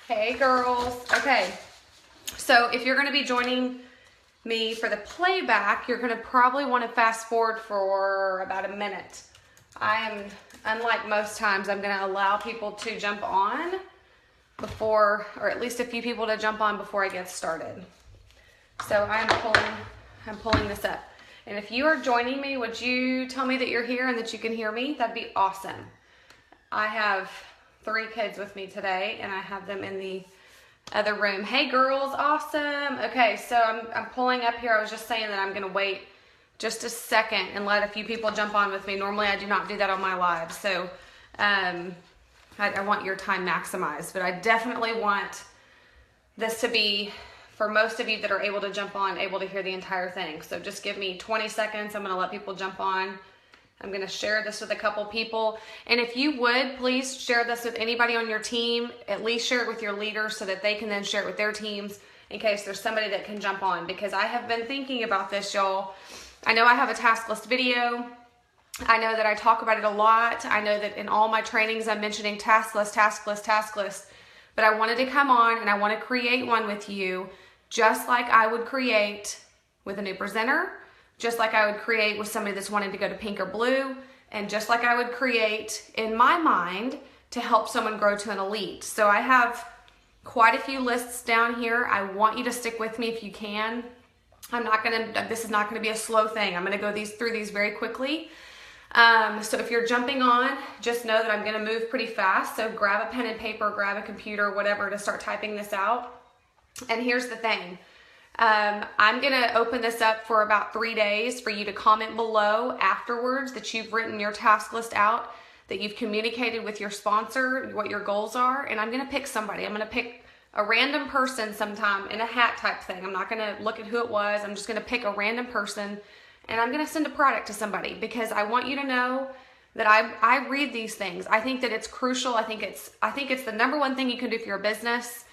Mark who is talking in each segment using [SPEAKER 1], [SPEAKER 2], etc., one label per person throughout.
[SPEAKER 1] Hey girls. Okay, so if you're going to be joining me for the playback, you're going to probably want to fast forward for about a minute. Unlike most times, I'm going to allow people to jump on before, or at least a few people to jump on before I get started. So I'm pulling this up. And if you are joining me, would you tell me that you're here and that you can hear me? That'd be awesome. I have 3 kids with me today, and I have them in the other room. Hey girls, awesome. Okay, so I'm pulling up here. I was just saying that I'm gonna wait just a second and let a few people jump on with me. Normally I do not do that on my live, so I want your time maximized, but I definitely want this to be, for most of you that are able to jump on, able to hear the entire thing. So just give me 20 seconds. I'm gonna let people jump on. I'm going to share this with a couple people. And if you would, please share this with anybody on your team. At least share it with your leaders so that they can then share it with their teams in case there's somebody that can jump on. Because I have been thinking about this, y'all. I know I have a task list video. I know that I talk about it a lot. I know that in all my trainings I'm mentioning task list, task list, task list. But I wanted to come on and I want to create one with you just like I would create with a new presenter, just like I would create with somebody that's wanting to go to pink or blue, and just like I would create in my mind to help someone grow to an elite. So I have quite a few lists down here. I want you to stick with me if you can. This is not gonna be a slow thing. I'm gonna go through these very quickly. So if you're jumping on, just know that I'm gonna move pretty fast. So grab a pen and paper, grab a computer, whatever, to start typing this out. And here's the thing. I'm going to open this up for about 3 days for you to comment below afterwards that you've written your task list out, that you've communicated with your sponsor what your goals are, and I'm going to pick somebody. I'm going to pick a random person sometime in a hat type thing. I'm not going to look at who it was. I'm just going to pick a random person, and I'm going to send a product to somebody because I want you to know that I read these things. I think that it's crucial. I think it's the number one thing you can do for your business.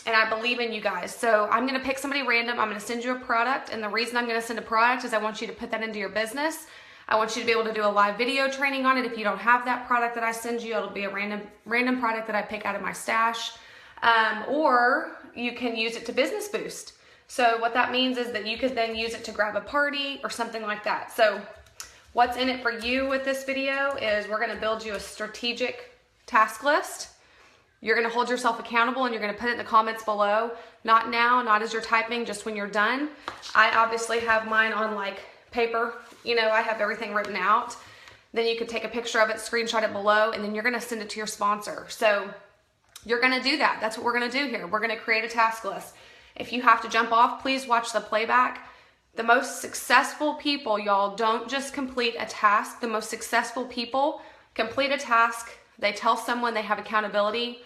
[SPEAKER 1] And I believe in you guys. So I'm going to pick somebody random. I'm going to send you a product. And the reason I'm going to send a product is I want you to put that into your business. I want you to be able to do a live video training on it. If you don't have that product that I send you, it'll be a random product that I pick out of my stash. Or you can use it to business boost. So what that means is that you could then use it to grab a party or something like that. So what's in it for you with this video is we're going to build you a strategic task list. You're going to hold yourself accountable and you're going to put it in the comments below. Not now, not as you're typing, just when you're done. I obviously have mine on like paper. You know, I have everything written out. Then you could take a picture of it, screenshot it below, and then you're going to send it to your sponsor. So you're going to do that. That's what we're going to do here. We're going to create a task list. If you have to jump off, please watch the playback. The most successful people, y'all, don't just complete a task. The most successful people complete a task. They tell someone they have accountability.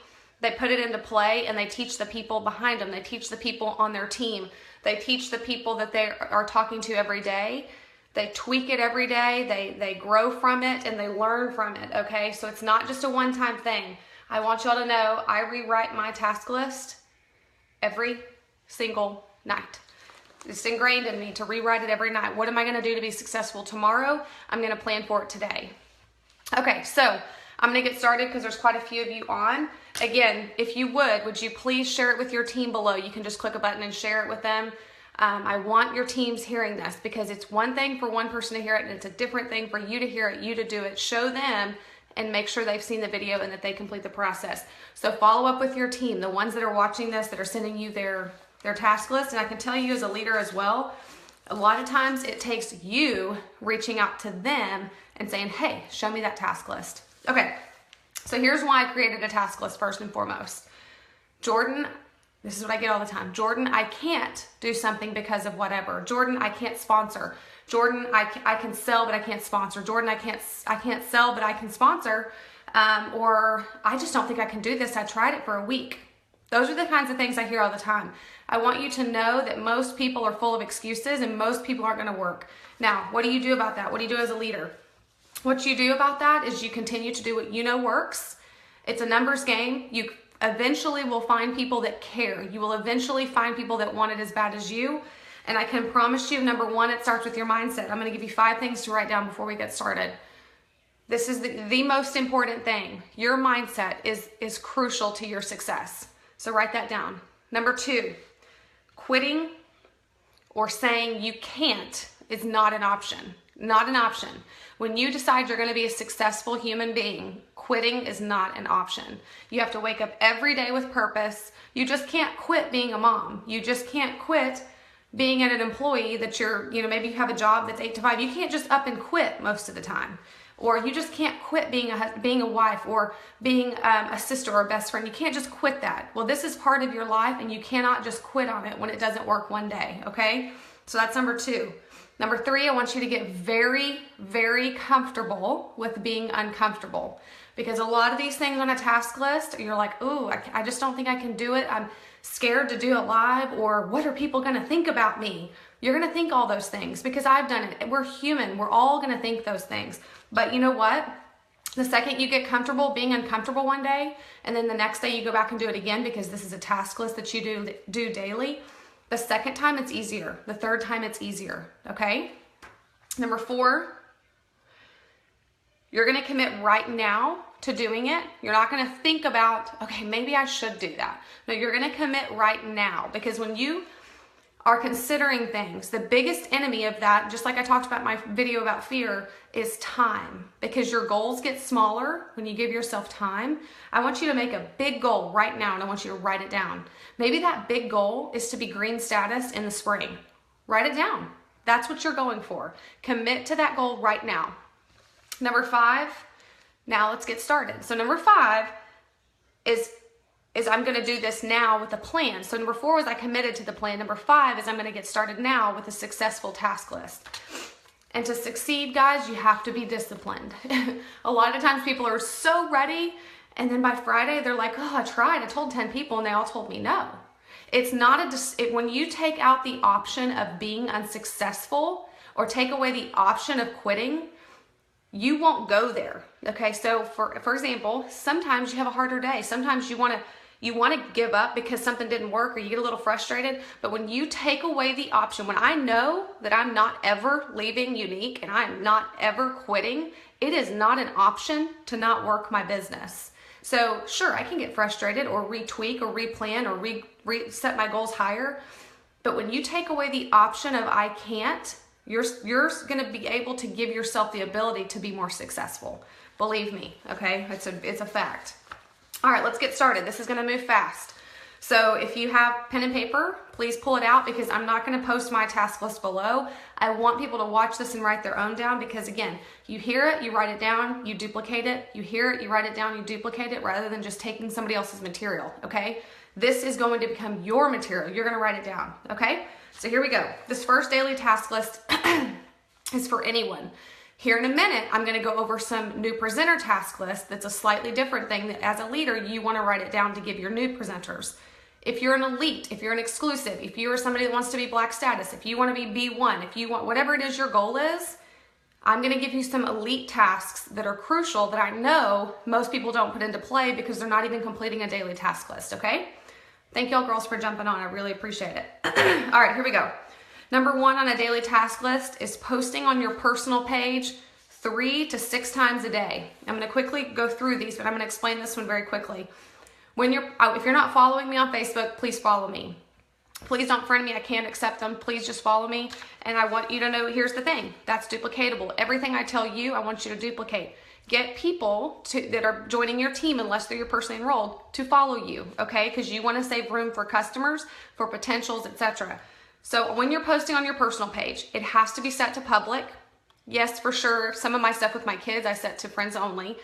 [SPEAKER 1] They put it into play and they teach the people behind them. They teach the people on their team. They teach the people that they are talking to every day. They tweak it every day. They grow from it and they learn from it, okay? So it's not just a one-time thing. I want y'all to know I rewrite my task list every single night. It's ingrained in me to rewrite it every night. What am I going to do to be successful tomorrow? I'm going to plan for it today. Okay, so I'm going to get started because there's quite a few of you on. Again, if you would you please share it with your team below? You can just click a button and share it with them. I want your teams hearing this because it's one thing for one person to hear it and it's a different thing for you to hear it, you to do it. Show them and make sure they've seen the video and that they complete the process. So follow up with your team, the ones that are watching this, that are sending you their task list. And I can tell you as a leader as well, a lot of times it takes you reaching out to them and saying, hey, show me that task list. Okay, so here's why I created a task list first and foremost. Jordan, this is what I get all the time. Jordan, I can't do something because of whatever. Jordan, I can't sponsor. Jordan, I can sell, but I can't sponsor. Jordan, I can't sell, but I can sponsor. Or I just don't think I can do this. I tried it for a week. Those are the kinds of things I hear all the time. I want you to know that most people are full of excuses and most people aren't going to work. Now, what do you do about that? What do you do as a leader? What you do about that is you continue to do what you know works. It's a numbers game. You eventually will find people that care. You will eventually find people that want it as bad as you. And I can promise you, number one, it starts with your mindset. I'm going to give you 5 things to write down before we get started. This is the most important thing. Your mindset is crucial to your success. So write that down. Number 2, quitting or saying you can't is not an option. Not an option. When you decide you're going to be a successful human being, quitting is not an option. You have to wake up every day with purpose. You just can't quit being a mom. You just can't quit being an employee that maybe you have a job that's 8 to 5. You can't just up and quit most of the time. Or you just can't quit being a wife or being a sister or a best friend. You can't just quit that. Well, this is part of your life, and you cannot just quit on it when it doesn't work one day, okay? So that's number 2. Number 3, I want you to get very, very comfortable with being uncomfortable. Because a lot of these things on a task list, you're like, ooh, I just don't think I can do it. I'm scared to do it live, or what are people gonna think about me? You're gonna think all those things because I've done it. We're human, we're all gonna think those things. But you know what? The second you get comfortable being uncomfortable one day, and then the next day you go back and do it again because this is a task list that you do daily, the second time it's easier. The third time it's easier, okay? Number 4, you're gonna commit right now to doing it. You're not gonna think about, okay, maybe I should do that. No, you're gonna commit right now, because when you are considering things, the biggest enemy of that, just like I talked about in my video about fear, is time. Because your goals get smaller when you give yourself time. I want you to make a big goal right now, and I want you to write it down. Maybe that big goal is to be green status in the spring. Write it down. That's what you're going for. Commit to that goal right now. Number 5, now let's get started. So number 5 is I'm going to do this now with a plan. So number 4 was I committed to the plan. Number 5 is I'm going to get started now with a successful task list. And to succeed, guys, you have to be disciplined. A lot of times people are so ready, and then by Friday they're like, oh, I tried. I told 10 people and they all told me no. It's not when you take out the option of being unsuccessful or take away the option of quitting, you won't go there. Okay, so for example, sometimes you have a harder day. Sometimes you want to give up because something didn't work, or you get a little frustrated. But when you take away the option, when I know that I'm not ever leaving Younique and I'm not ever quitting, it is not an option to not work my business. So sure, I can get frustrated or retweak or replan or reset my goals higher. But when you take away the option of I can't, you're going to be able to give yourself the ability to be more successful. Believe me, okay? It's a fact. All right, let's get started. This is going to move fast. So if you have pen and paper, please pull it out, because I'm not going to post my task list below. I want people to watch this and write their own down, because again, you hear it, you write it down, you duplicate it. You hear it, you write it down, you duplicate it, rather than just taking somebody else's material, okay? This is going to become your material. You're going to write it down, okay? So here we go. This first daily task list is for anyone. Here in a minute, I'm going to go over some new presenter task list that's a slightly different thing that as a leader, you want to write it down to give your new presenters. If you're an elite, if you're an exclusive, if you are somebody that wants to be black status, if you want to be B1, if you want whatever it is your goal is, I'm going to give you some elite tasks that are crucial that I know most people don't put into play because they're not even completing a daily task list, okay? Thank y'all girls for jumping on. I really appreciate it. All right, here we go. Number 1 on a daily task list is posting on your personal page 3 to 6 times a day. I'm going to quickly go through these, but I'm going to explain this one very quickly. If you're not following me on Facebook, please follow me. Please don't friend me. I can't accept them. Please just follow me. And I want you to know, here's the thing. That's duplicatable. Everything I tell you, I want you to duplicate. Get people that are joining your team, unless they're your personally enrolled, to follow you, okay? Because you want to save room for customers, for potentials, etc. So when you're posting on your personal page, it has to be set to public. Yes, for sure. Some of my stuff with my kids, I set to friends only.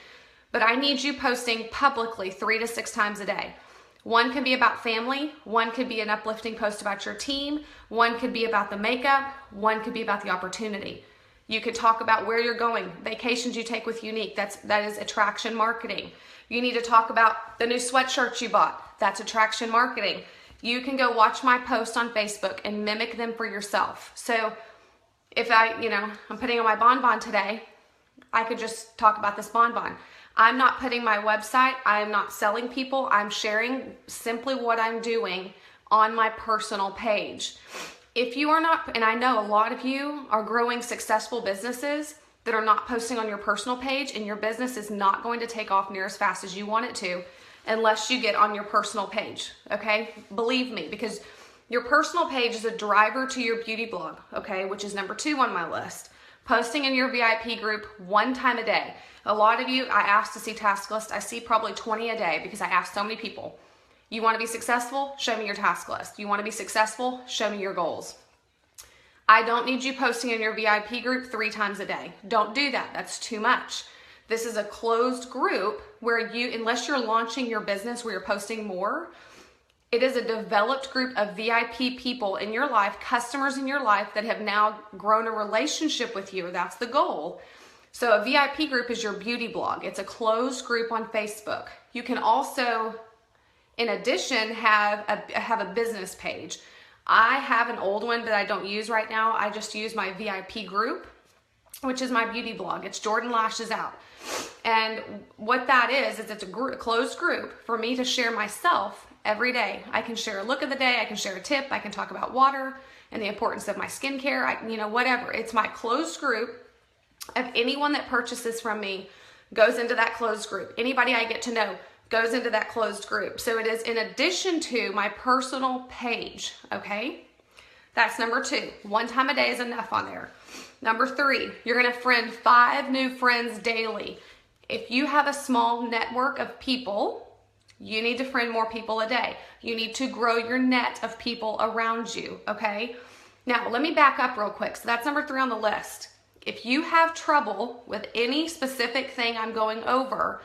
[SPEAKER 1] But I need you posting publicly 3 to 6 times a day. One can be about family. One could be an uplifting post about your team. One could be about the makeup. One could be about the opportunity. You could talk about where you're going, vacations you take with Younique. That is attraction marketing. You need to talk about the new sweatshirts you bought. That's attraction marketing. You can go watch my posts on Facebook and mimic them for yourself. So if I'm putting on my bonbon today, I could just talk about this bonbon. I'm not putting my website, I'm not selling people, I'm sharing simply what I'm doing on my personal page. If you are not, and I know a lot of you are growing successful businesses, that are not posting on your personal page, and your business is not going to take off near as fast as you want it to unless you get on your personal page, okay? Believe me, because your personal page is a driver to your beauty blog, okay, which is number 2 on my list. Posting in your VIP group 1 time a day. A lot of you, I ask to see task list. I see probably 20 a day because I ask so many people. You want to be successful? Show me your task list. You want to be successful? Show me your goals. I don't need you posting in your VIP group 3 times a day. Don't do that. That's too much. This is a closed group where you, unless you're launching your business where you're posting more, it is a developed group of VIP people in your life, customers in your life that have now grown a relationship with you. That's the goal. So a VIP group is your beauty blog. It's a closed group on Facebook. You can also, in addition, have a business page. I have an old one that I don't use right now. I just use my VIP group, which is my beauty blog. It's Jordan Lashes Out. And what that is it's a closed group for me to share myself every day. I can share a look of the day. I can share a tip. I can talk about water and the importance of my skincare. Whatever. It's my closed group. If anyone that purchases from me goes into that closed group, anybody I get to know goes into that closed group. So it is in addition to my personal page, okay? That's number 2. 1 time a day is enough on there. Number 3, you're gonna friend 5 new friends daily. If you have a small network of people, you need to friend more people a day. You need to grow your net of people around you, okay? Now, let me back up real quick. So that's number 3 on the list. If you have trouble with any specific thing I'm going over,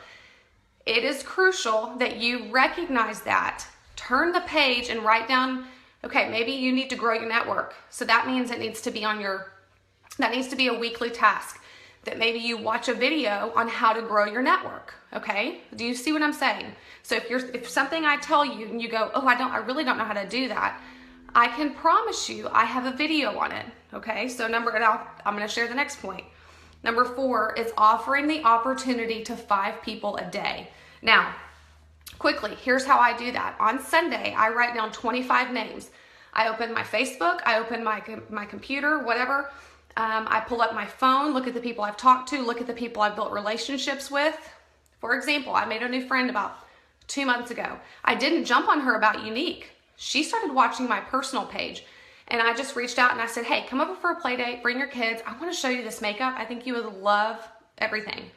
[SPEAKER 1] it is crucial that you recognize that. Turn the page and write down, okay, maybe you need to grow your network. So that means it needs to be that needs to be a weekly task. That maybe you watch a video on how to grow your network, okay? Do you see what I'm saying? So if something I tell you and you go, oh, I really don't know how to do that, I can promise you I have a video on it, okay? So I'm gonna share the next point. Number 4 is offering the opportunity to 5 people a day. Now, quickly, here's how I do that. On Sunday, I write down 25 names. I open my Facebook, I open my computer, whatever. I pull up my phone, look at the people I've talked to, look at the people I've built relationships with. For example, I made a new friend about 2 months ago. I didn't jump on her about Unique. She started watching my personal page, and I just reached out and I said, hey, come over for a play date, bring your kids. I want to show you this makeup. I think you would love everything.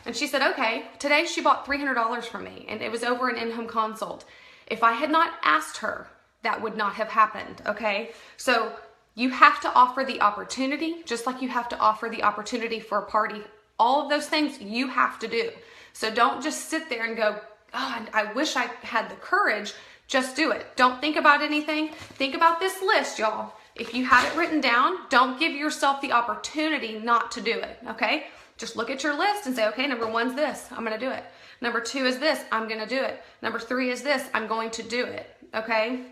[SPEAKER 1] And she said, okay. Today she bought $300 from me, and it was over an in-home consult. If I had not asked her, that would not have happened, okay? So you have to offer the opportunity, just like you have to offer the opportunity for a party. All of those things you have to do. So don't just sit there and go, oh, I wish I had the courage. Just do it. Don't think about anything. Think about this list, y'all. If you have it written down, don't give yourself the opportunity not to do it, okay? Just look at your list and say, okay, number 1's this, I'm gonna do it. Number 2 is this, I'm gonna do it. Number 3 is this, I'm going to do it, okay?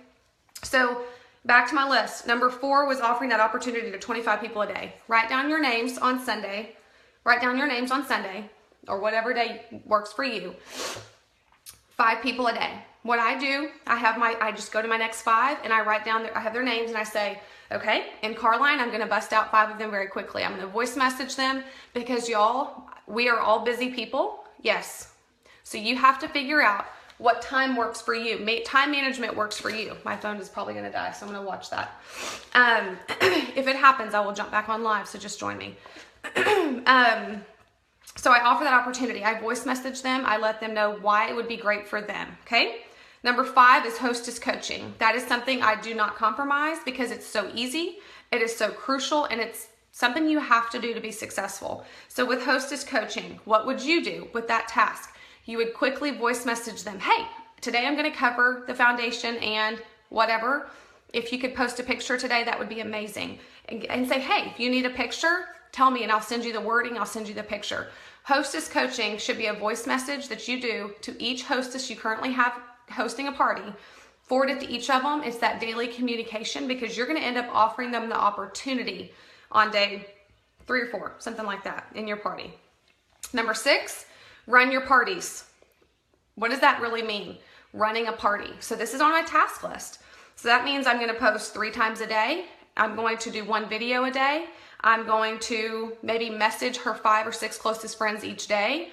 [SPEAKER 1] So back to my list. Number 4 was offering that opportunity to 25 people a day. Write down your names on Sunday. Write down your names on Sunday, or whatever day works for you. 5 people a day. What I do, I just go to my next 5 and I write down, I have their names and I say, okay, in Carline, I'm gonna bust out 5 of them very quickly. I'm gonna voice message them because y'all, we are all busy people, yes. So you have to figure out what time works for you. Time management works for you. My phone is probably gonna die, so I'm gonna watch that. If it happens, I will jump back on live, so just join me. So I offer that opportunity. I voice message them. I let them know why it would be great for them, okay? Number 5 is hostess coaching. That is something I do not compromise because it's so easy, it is so crucial, and it's something you have to do to be successful. So with hostess coaching, what would you do with that task? You would quickly voice message them, hey, today I'm gonna cover the foundation and whatever. If you could post a picture today, that would be amazing. And say, hey, if you need a picture, tell me and I'll send you the wording, I'll send you the picture. Hostess coaching should be a voice message that you do to each hostess you currently have hosting a party. Forward it to each of them. It's that daily communication because you're gonna end up offering them the opportunity on day 3 or 4, something like that in your party. Number 6, run your parties. What does that really mean? Running a party. So this is on my task list. So that means I'm gonna post 3 times a day I'm going to do 1 video a day. I'm going to maybe message her 5 or 6 closest friends each day,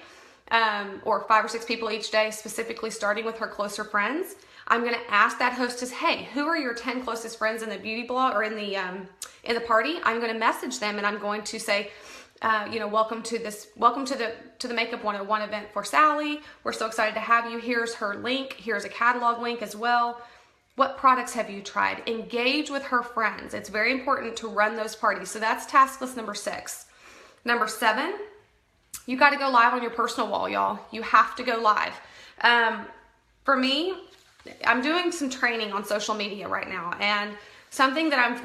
[SPEAKER 1] or 5 or 6 people each day, specifically starting with her closer friends. I'm going to ask that hostess, hey, who are your 10 closest friends in the beauty blog or in the party? I'm going to message them and I'm going to say, welcome to the Makeup 101 event for Sally. We're so excited to have you. Here's her link. Here's a catalog link as well. What products have you tried? Engage with her friends. It's very important to run those parties. So that's task list number 6. Number 7, you got to go live on your personal wall, y'all. You have to go live. For me, I'm doing some training on social media right now, and something that I'm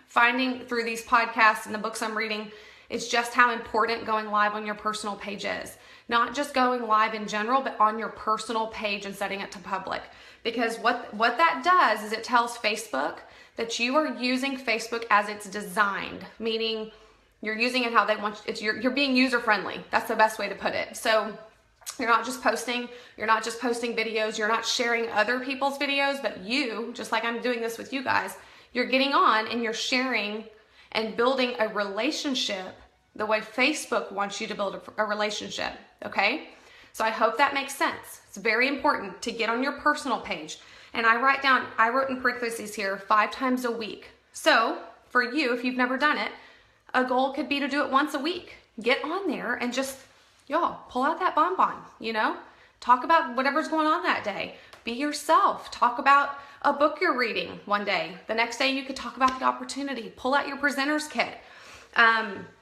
[SPEAKER 1] finding through these podcasts and the books I'm reading is just how important going live on your personal page is. Not just going live in general, but on your personal page and setting it to public. Because what that does is it tells Facebook that you are using Facebook as it's designed, meaning you're using it how they want you. You're being user friendly. That's the best way to put it. So you're not just posting videos, you're not sharing other people's videos, but you, just like I'm doing this with you guys, you're getting on and you're sharing and building a relationship the way Facebook wants you to build a relationship, okay? So I hope that makes sense. It's very important to get on your personal page. And I wrote in parentheses here 5 times a week. So for you, if you've never done it, a goal could be to do it once a week. Get on there and just, y'all, pull out that bonbon, talk about whatever's going on that day. Be yourself. Talk about a book you're reading one day. The next day you could talk about the opportunity. Pull out your presenter's kit.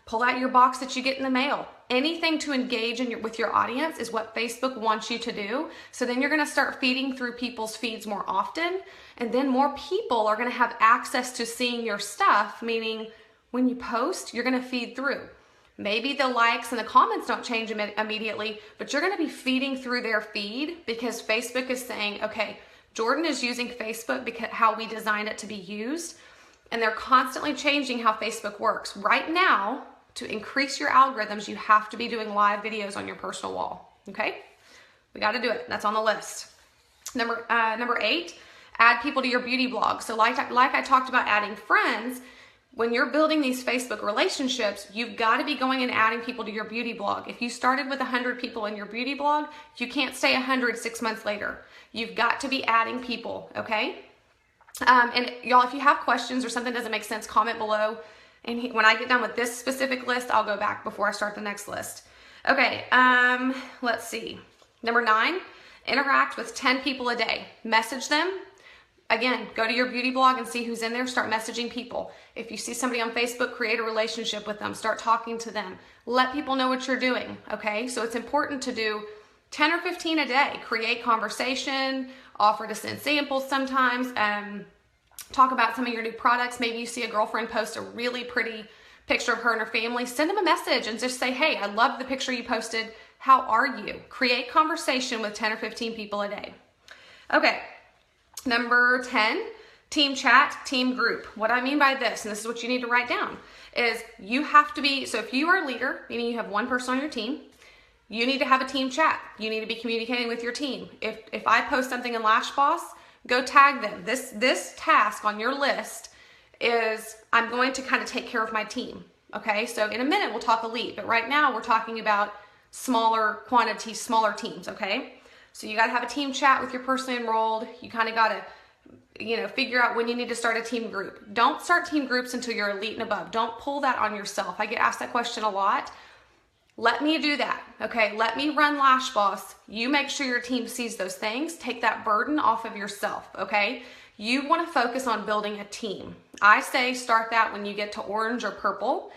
[SPEAKER 1] Pull out your box that you get in the mail. Anything to engage with your audience is what Facebook wants you to do. So then you're going to start feeding through people's feeds more often, and then more people are going to have access to seeing your stuff, meaning when you post, you're going to feed through. Maybe the likes and the comments don't change immediately, but you're going to be feeding through their feed because Facebook is saying, okay, Jordan is using Facebook because how we designed it to be used, and they're constantly changing how Facebook works. Right now, to increase your algorithms, you have to be doing live videos on your personal wall, okay? We got to do it. That's on the list. Number 8, add people to your beauty blog. So like I talked about adding friends, when you're building these Facebook relationships, you've got to be going and adding people to your beauty blog. If you started with 100 people in your beauty blog, you can't stay 100 6 months later. You've got to be adding people, okay? And y'all, if you have questions or something doesn't make sense, comment below. And when I get done with this specific list, I'll go back before I start the next list. Okay, let's see. Number 9, interact with 10 people a day. Message them. Again, go to your beauty blog and see who's in there. Start messaging people. If you see somebody on Facebook, create a relationship with them. Start talking to them. Let people know what you're doing, okay? So it's important to do 10 or 15 a day. Create conversation, offer to send samples sometimes, talk about some of your new products. Maybe you see a girlfriend post a really pretty picture of her and her family. Send them a message and just say, hey, I love the picture you posted. How are you? Create conversation with 10 or 15 people a day. Okay, number 10, team chat, team group. What I mean by this, and this is what you need to write down, is you have to be, so if you are a leader, meaning you have one person on your team, you need to have a team chat. You need to be communicating with your team. If I post something in LashBoss, go tag them. This task on your list is I'm going to kind of take care of my team. Okay, so in a minute we'll talk elite, but right now we're talking about smaller quantities, smaller teams, okay? So you gotta have a team chat with your person enrolled. You kind of gotta, figure out when you need to start a team group. Don't start team groups until you're elite and above. Don't pull that on yourself. I get asked that question a lot. Let me do that, okay? Let me run LashBoss. You make sure your team sees those things. Take that burden off of yourself, okay? You wanna focus on building a team. I say start that when you get to orange or purple.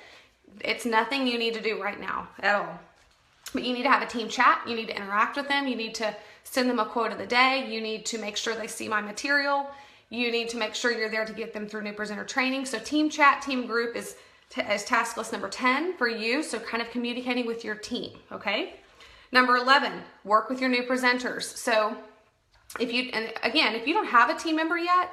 [SPEAKER 1] It's nothing you need to do right now at all. But you need to have a team chat. You need to interact with them. You need to send them a quote of the day. You need to make sure they see my material. You need to make sure you're there to get them through new presenter training. So team chat, team group is task list number 10 for you. So kind of communicating with your team, okay? Number 11, work with your new presenters. So if you don't have a team member yet,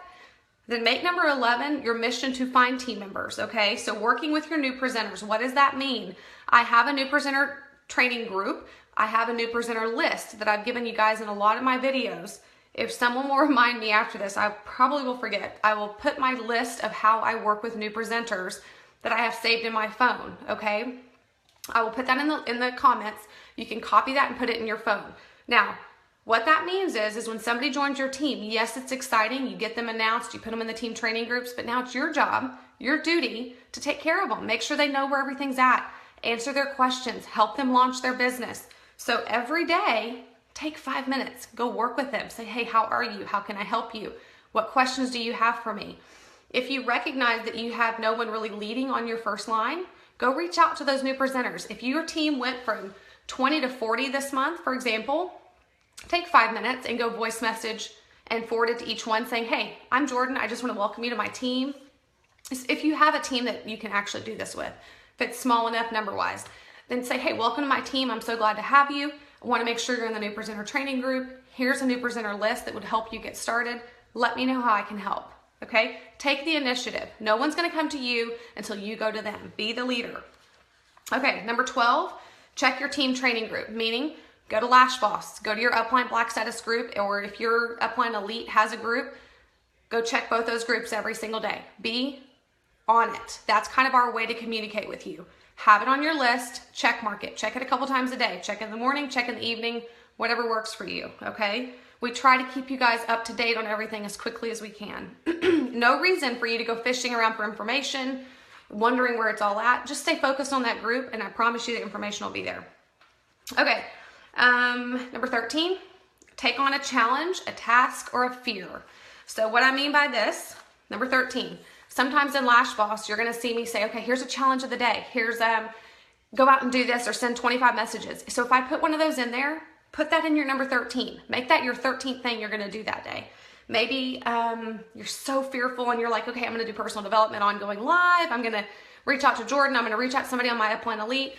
[SPEAKER 1] then make number 11 your mission to find team members, okay? So working with your new presenters, what does that mean? I have a new presenter training group. I have a new presenter list that I've given you guys in a lot of my videos. if someone will remind me after this, I probably will forget. I will put my list of how I work with new presenters that I have saved in my phone, okay? I will put that in the comments. You can copy that and put it in your phone. Now, what that means is when somebody joins your team, yes, it's exciting. You get them announced, you put them in the team training groups, but now it's your job, your duty to take care of them. Make sure they know where everything's at. Answer their questions. Help them launch their business. So every day, take 5 minutes. Go work with them. Say, hey, how are you? How can I help you? What questions do you have for me? If you recognize that you have no one really leading on your first line, go reach out to those new presenters. If your team went from 20 to 40 this month, for example, take 5 minutes and go voice message and forward it to each one saying, hey, I'm Jordan. I just want to welcome you to my team. If you have a team that you can actually do this with, if it's small enough number-wise, then say, hey, welcome to my team. I'm so glad to have you. I want to make sure you're in the new presenter training group. Here's a new presenter list that would help you get started. Let me know how I can help, okay? Take the initiative. No one's going to come to you until you go to them. Be the leader. Okay, number 12, check your team training group, meaning go to Lash Boss, go to your Upline Black Status group, or if your Upline Elite has a group, go check both those groups every single day. Be on it. That's kind of our way to communicate with you. Have it on your list, check mark it. Check it a couple times a day. Check in the morning, check in the evening, whatever works for you, okay? We try to keep you guys up to date on everything as quickly as we can. No reason for you to go fishing around for information, wondering where it's all at. Just stay focused on that group, and I promise you the information will be there. Okay, number 13, take on a challenge, a task, or a fear. So what I mean by this, number 13, sometimes in Lash Boss, you're going to see me say, okay, here's a challenge of the day. Here's go out and do this or send 25 messages. So if I put one of those in there, put that in your number 13. Make that your 13th thing you're going to do that day. Maybe you're so fearful and you're like, okay, I'm going to do personal development ongoing live. I'm going to reach out to Jordan. I'm going to reach out to somebody on my Upline Elite.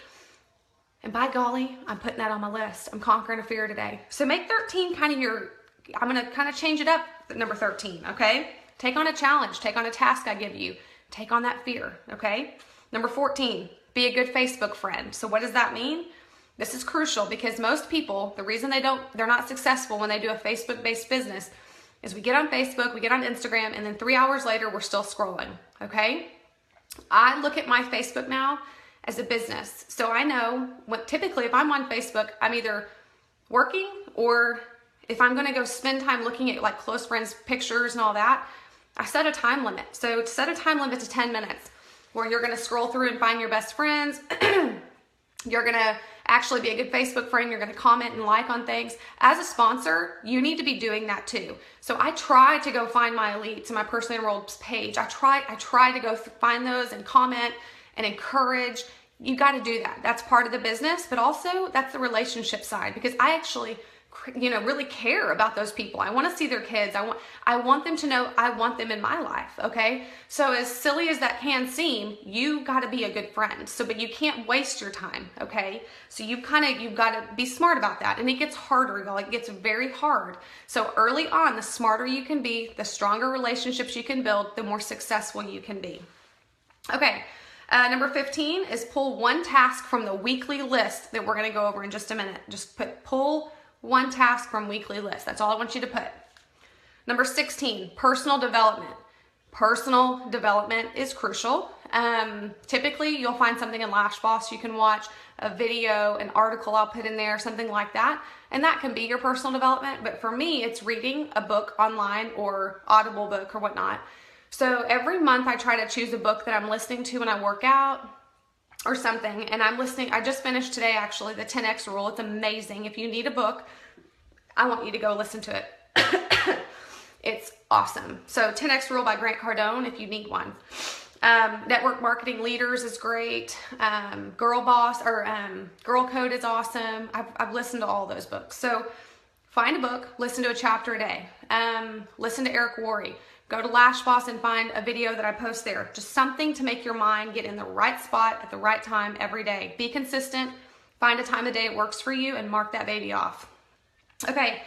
[SPEAKER 1] And by golly, I'm putting that on my list. I'm conquering a fear today. So make 13 kind of I'm going to kind of change it up at number 13, okay? Take on a challenge. Take on a task I give you. Take on that fear, okay? Number 14, be a good Facebook friend. So what does that mean? This is crucial because most people, the reason they're not successful when they do a Facebook-based business is we get on Facebook, we get on Instagram, and then 3 hours later, we're still scrolling, okay? I look at my Facebook now as a business. So I know typically if I'm on Facebook, I'm either working or if I'm gonna go spend time looking at like close friends' pictures and all that, I set a time limit. So set a time limit to 10 minutes where you're gonna scroll through and find your best friends. You're gonna actually be a good Facebook friend. You're gonna comment and like on things. As a sponsor, you need to be doing that too. So I try to go find my elites and my personally enrolled page. I try to go find those and comment and encourage. You gotta do that. That's part of the business, but also that's the relationship side because I actually really care about those people. I want to see their kids. I want them to know I want them in my life, okay? So as silly as that can seem, you got to be a good friend. But you can't waste your time, okay? So you've got to be smart about that. And it gets harder, y'all. It gets very hard. So early on, the smarter you can be, the stronger relationships you can build, the more successful you can be. Okay. Number 15 is pull one task from the weekly list that we're going to go over in just a minute. Just pull one task from weekly list. That's all I want you to put. Number 16, personal development. Personal development is crucial. Typically, you'll find something in Lash Boss you can watch, a video, an article I'll put in there, something like that. And that can be your personal development. But for me, it's reading a book online or Audible book or whatnot. So every month I try to choose a book that I'm listening to when I work out or something, and I just finished today actually, the 10X Rule. It's amazing. If you need a book, I want you to go listen to it. It's awesome. So 10X Rule by Grant Cardone if you need one. Network Marketing Leaders is great. Girl Boss or Girl Code is awesome. I've listened to all those books. So find a book, listen to a chapter a day. Listen to Eric Worre. Go to Lash Boss and find a video that I post there. Just something to make your mind get in the right spot at the right time every day. Be consistent. Find a time of day it works for you and mark that baby off. Okay,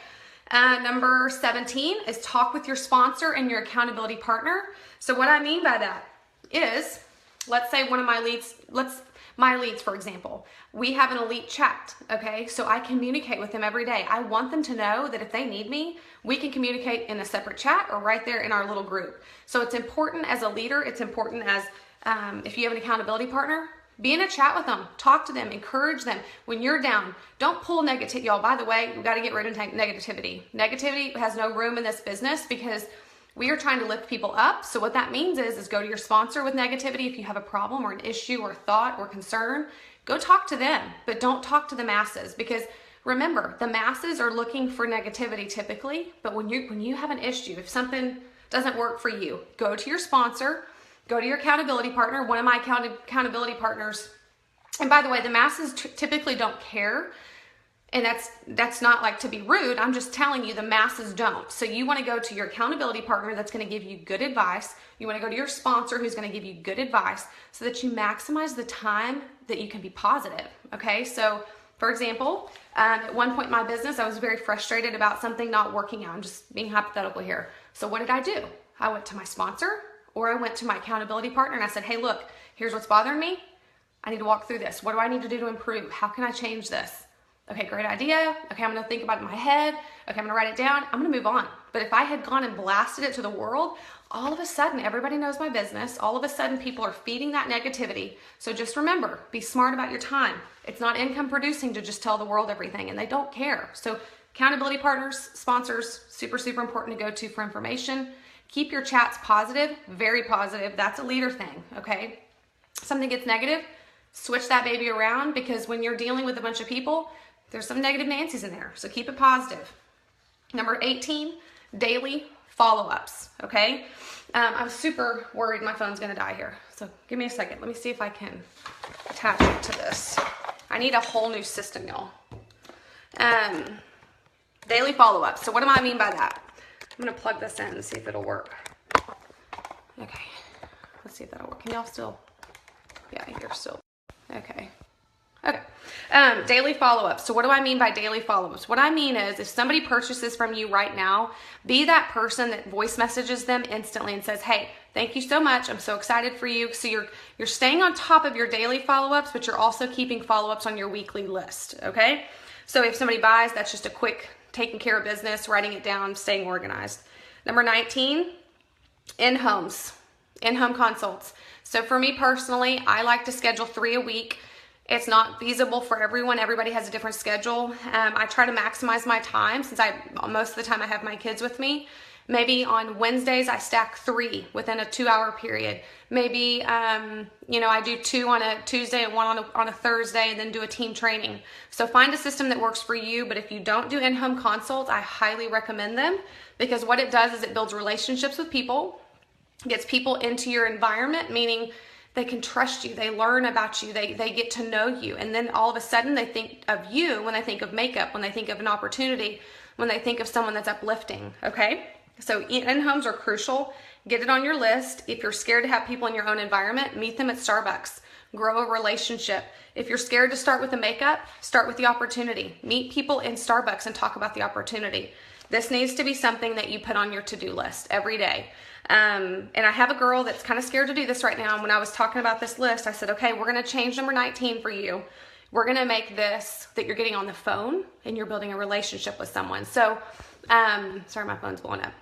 [SPEAKER 1] number 17 is talk with your sponsor and your accountability partner. So what I mean by that is, let's say one of my leads, my leads, for example, we have an elite chat, okay? So I communicate with them every day. I want them to know that if they need me, we can communicate in a separate chat or right there in our little group. So it's important as a leader, it's important as if you have an accountability partner, be in a chat with them, talk to them, encourage them. When you're down, don't pull negativity. Y'all, by the way, we've got to get rid of negativity. Negativity has no room in this business because we are trying to lift people up. So what that means is go to your sponsor with negativity. If you have a problem or an issue or thought or concern, go talk to them, but don't talk to the masses, because remember, the masses are looking for negativity typically, but when you have an issue, if something doesn't work for you, go to your sponsor, go to your accountability partner, one of my accountability partners. And by the way, the masses typically don't care. And that's not like to be rude. I'm just telling you the masses don't. So you want to go to your accountability partner that's going to give you good advice. You want to go to your sponsor who's going to give you good advice so that you maximize the time that you can be positive. Okay. So for example, at one point in my business, I was very frustrated about something not working out. I'm just being hypothetical here. So what did I do? I went to my sponsor or I went to my accountability partner and I said, hey, look, here's what's bothering me. I need to walk through this. What do I need to do to improve? How can I change this? Okay, great idea. Okay, I'm going to think about it in my head. Okay, I'm going to write it down. I'm going to move on. But if I had gone and blasted it to the world, all of a sudden, everybody knows my business. All of a sudden, people are feeding that negativity. So just remember, be smart about your time. It's not income producing to just tell the world everything, and they don't care. So accountability partners, sponsors, super, super important to go to for information. Keep your chats positive, very positive. That's a leader thing, okay? Something gets negative, switch that baby around, because when you're dealing with a bunch of people, there's some negative Nancy's in there, so keep it positive. Number 18, daily follow-ups, okay? I'm super worried my phone's gonna die here, so give me a second. Let me see if I can attach it to this. I need a whole new system, y'all. Daily follow-ups. So what do I mean by that? I'm gonna plug this in and see if it'll work. Okay, let's see if that'll work. Can y'all still, yeah, you're still, okay. Okay, daily follow-ups. So what do I mean by daily follow-ups? What I mean is if somebody purchases from you right now, be that person that voice messages them instantly and says, hey, thank you so much. I'm so excited for you. So you're staying on top of your daily follow-ups, but you're also keeping follow-ups on your weekly list, okay? So if somebody buys, that's just a quick taking care of business, writing it down, staying organized. Number 19, in-homes, in-home consults. So for me personally, I like to schedule 3 a week. It's not feasible for everyone. Everybody has a different schedule. I try to maximize my time since most of the time I have my kids with me. Maybe on Wednesdays, I stack 3 within a 2-hour period. Maybe, I do 2 on a Tuesday and 1 on a Thursday and then do a team training. So find a system that works for you. But if you don't do in-home consults, I highly recommend them, because what it does is it builds relationships with people, gets people into your environment, meaning they can trust you, they learn about you, they get to know you, and then all of a sudden they think of you when they think of makeup, when they think of an opportunity, when they think of someone that's uplifting, okay? So in-homes are crucial. Get it on your list. If you're scared to have people in your own environment, meet them at Starbucks. Grow a relationship. If you're scared to start with the makeup, start with the opportunity. Meet people in Starbucks and talk about the opportunity. This needs to be something that you put on your to-do list every day. And I have a girl that's kind of scared to do this right now. And when I was talking about this list, I said, okay, we're going to change number 19 for you. We're going to make this that you're getting on the phone and you're building a relationship with someone. So, sorry, my phone's blowing up.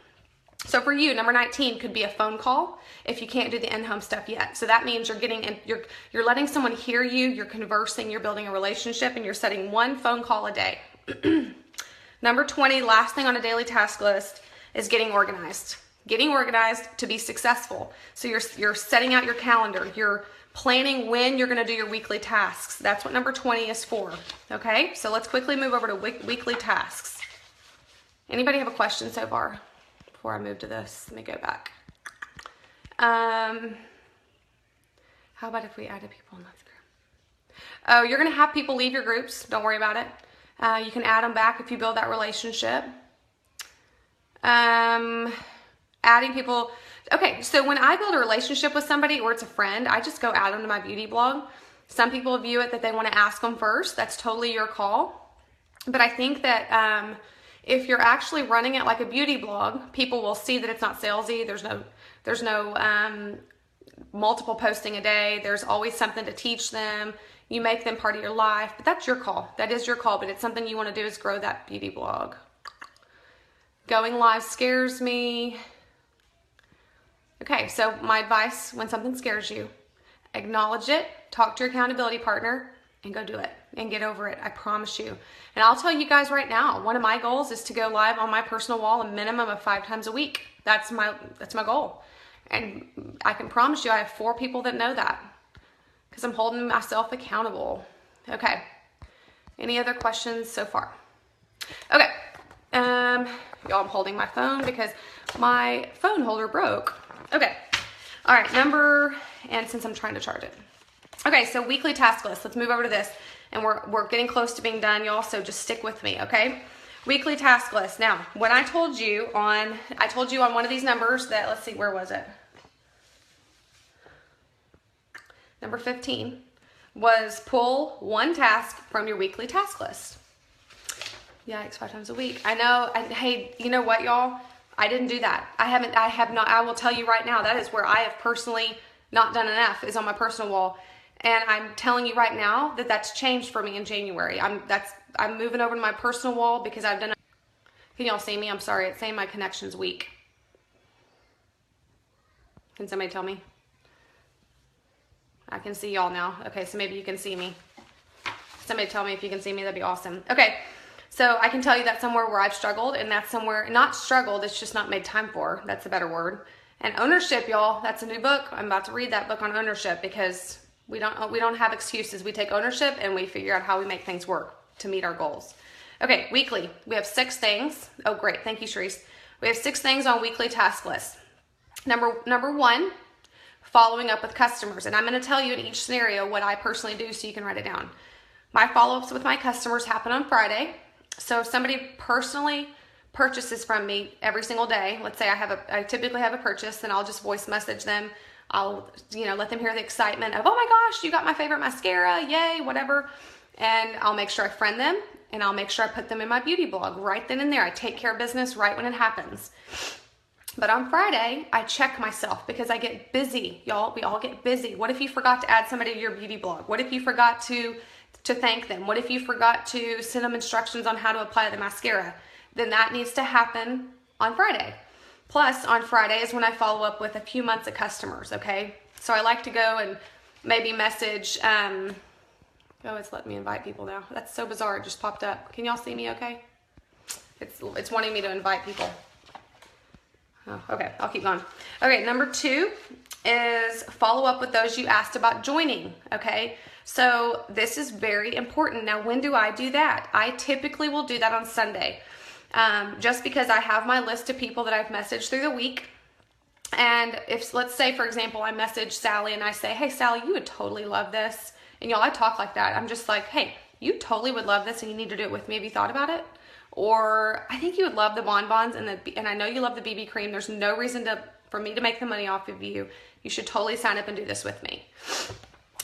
[SPEAKER 1] So for you, number 19 could be a phone call if you can't do the in-home stuff yet. So that means you're letting someone hear you, you're conversing, you're building a relationship, and you're setting 1 phone call a day. Number 20, last thing on a daily task list, is getting organized. Getting organized to be successful. So you're setting out your calendar. You're planning when you're going to do your weekly tasks. That's what number 20 is for. Okay, so let's quickly move over to weekly tasks. Anybody have a question so far? Before I move to this, let me go back. How about if we added people in this group? Oh, you're going to have people leave your groups. Don't worry about it. You can add them back if you build that relationship. Adding people. Okay, so when I build a relationship with somebody or it's a friend, I just go add them to my beauty blog. Some people view it that they want to ask them first. That's totally your call. But I think that if you're actually running it like a beauty blog, people will see that it's not salesy. There's no multiple posting a day. There's always something to teach them. You make them part of your life, but that's your call. That is your call, but it's something you want to do is grow that beauty blog. Going live scares me. Okay, so my advice when something scares you, acknowledge it, talk to your accountability partner, and go do it and get over it. I promise you. And I'll tell you guys right now, one of my goals is to go live on my personal wall a minimum of 5 times a week. That's my goal. And I can promise you I have 4 people that know that because I'm holding myself accountable. Okay. Any other questions so far? Okay. Y'all, I'm holding my phone because my phone holder broke. Okay. All right. And since I'm trying to charge it. Okay. So weekly task list. Let's move over to this. And we're getting close to being done, y'all. So just stick with me. Okay. Weekly task list. Now, when I told you on one of these numbers that, let's see, where was it? Number 15 was pull 1 task from your weekly task list. Yikes, 5 times a week. I know. Hey, you know what, y'all? I didn't do that. I have not. I will tell you right now, that is where I have personally not done enough, is on my personal wall. And I'm telling you right now that that's changed for me in January. I'm moving over to my personal wall because I've done. Can y'all see me? I'm sorry. It's saying my connection's weak. Can somebody tell me? I can see y'all now. Okay, so maybe you can see me. Somebody tell me if you can see me. That'd be awesome. Okay, so I can tell you that's somewhere where I've struggled, and that's somewhere, not struggled, it's just not made time for. That's a better word. And ownership, y'all, that's a new book. I'm about to read that book on ownership because we don't have excuses. We take ownership and we figure out how we make things work to meet our goals. Okay, weekly. We have 6 things. Oh, great. Thank you, Sharice. We have 6 things on weekly task list. Number 1, following up with customers. And I'm going to tell you in each scenario what I personally do so you can write it down. My follow-ups with my customers happen on Friday. So if somebody personally purchases from me every single day, let's say I typically have a purchase, then I'll just voice message them. I'll, let them hear the excitement of, oh my gosh, you got my favorite mascara, yay, whatever. And I'll make sure I friend them, and I'll make sure I put them in my beauty blog right then and there. I take care of business right when it happens. But on Friday, I check myself because I get busy, y'all. We all get busy. What if you forgot to add somebody to your beauty blog? What if you forgot to thank them? What if you forgot to send them instructions on how to apply the mascara? Then that needs to happen on Friday. Plus, on Friday is when I follow up with a few months of customers, okay? So I like to go and maybe message, oh, it's letting me invite people now. That's so bizarre, it just popped up. Can y'all see me okay? It's wanting me to invite people. Oh, okay, I'll keep going. Okay, number 2 is follow up with those you asked about joining, okay? So this is very important. Now, when do I do that? I typically will do that on Sunday, just because I have my list of people that I've messaged through the week. And if, let's say, for example, I message Sally and I say, hey, Sally, you would totally love this. And y'all, I talk like that. I'm just like, hey, you totally would love this and you need to do it with me. Have you thought about it? Or I think you would love the bonbons and I know you love the BB cream. There's no reason for me to make the money off of you. You should totally sign up and do this with me.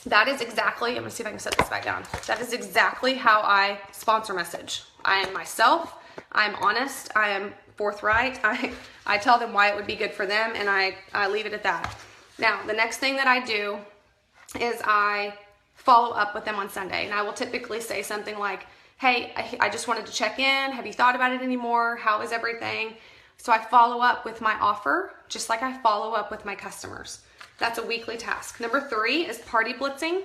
[SPEAKER 1] That is exactly, I'm gonna see if I can set this back down. That is exactly how I sponsor message. I am myself, I'm honest, I am forthright. I tell them why it would be good for them and I leave it at that. Now, the next thing that I do is I follow up with them on Sunday. And I will typically say something like, hey, I just wanted to check in. Have you thought about it anymore? How is everything? So I follow up with my offer, just like I follow up with my customers. That's a weekly task. Number 3 is party blitzing.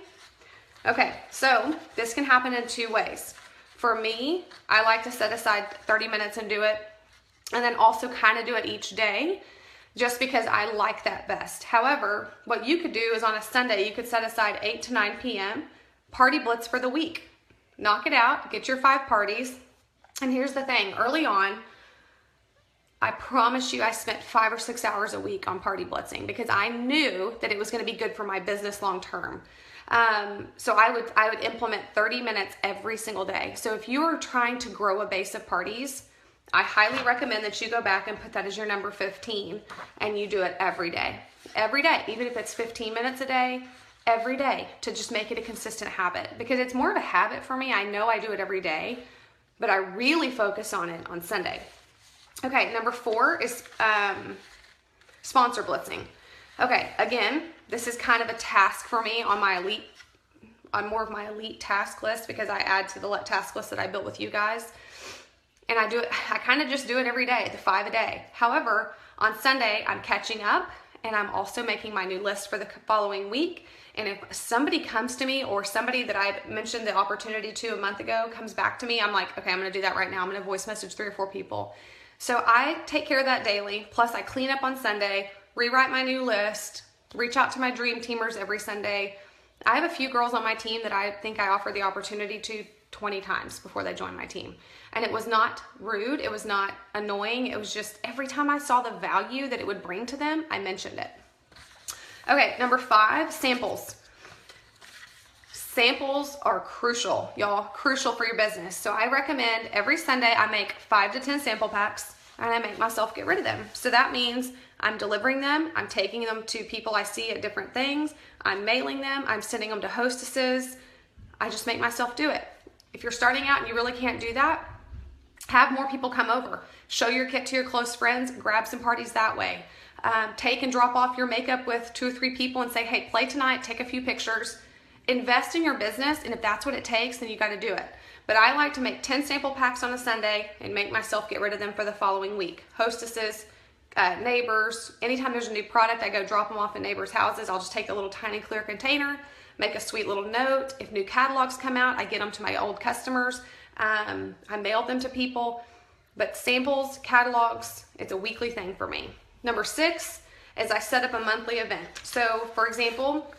[SPEAKER 1] Okay, so this can happen in 2 ways. For me, I like to set aside 30 minutes and do it, and then also kind of do it each day, just because I like that best. However, what you could do is on a Sunday, you could set aside 8 to 9 p.m., party blitz for the week. Knock it out, get your 5 parties. And here's the thing, early on, I promise you I spent 5 or 6 hours a week on party blitzing because I knew that it was gonna be good for my business long term. So I would implement 30 minutes every single day. So if you are trying to grow a base of parties, I highly recommend that you go back and put that as your number 15 and you do it every day. Every day, even if it's 15 minutes a day, every day, to just make it a consistent habit, because it's more of a habit for me. I know I do it every day, but I really focus on it on Sunday. Okay, number 4 is sponsor blitzing. Okay, again, this is kind of a task for me on more of my elite task list, because I add to the task list that I built with you guys. And I kind of just do it every day, the 5 a day. However, on Sunday, I'm catching up, and I'm also making my new list for the following week. And if somebody comes to me, or somebody that I mentioned the opportunity to a month ago comes back to me, I'm like, okay, I'm going to do that right now. I'm going to voice message 3 or 4 people. So I take care of that daily. Plus I clean up on Sunday, rewrite my new list, reach out to my dream teamers every Sunday. I have a few girls on my team that I think I offered the opportunity to 20 times before they joined my team. And it was not rude. It was not annoying. It was just every time I saw the value that it would bring to them, I mentioned it. Okay, number 5, samples. Samples are crucial, y'all, crucial for your business. So I recommend every Sunday I make 5 to 10 sample packs, and I make myself get rid of them. So that means I'm delivering them, I'm taking them to people I see at different things, I'm mailing them, I'm sending them to hostesses. I just make myself do it. If you're starting out and you really can't do that, have more people come over. Show your kit to your close friends, grab some parties that way. Take and drop off your makeup with 2 or 3 people and say, hey, play tonight, take a few pictures. Invest in your business, and if that's what it takes, then you got to do it. But I like to make 10 sample packs on a Sunday and make myself get rid of them for the following week. Hostesses, neighbors, anytime there's a new product, I go drop them off in neighbors' houses. I'll just take a little tiny clear container, make a sweet little note. If new catalogs come out, I get them to my old customers. I mail them to people. But samples, catalogs, it's a weekly thing for me. Number 6 is I set up a monthly event. So for example,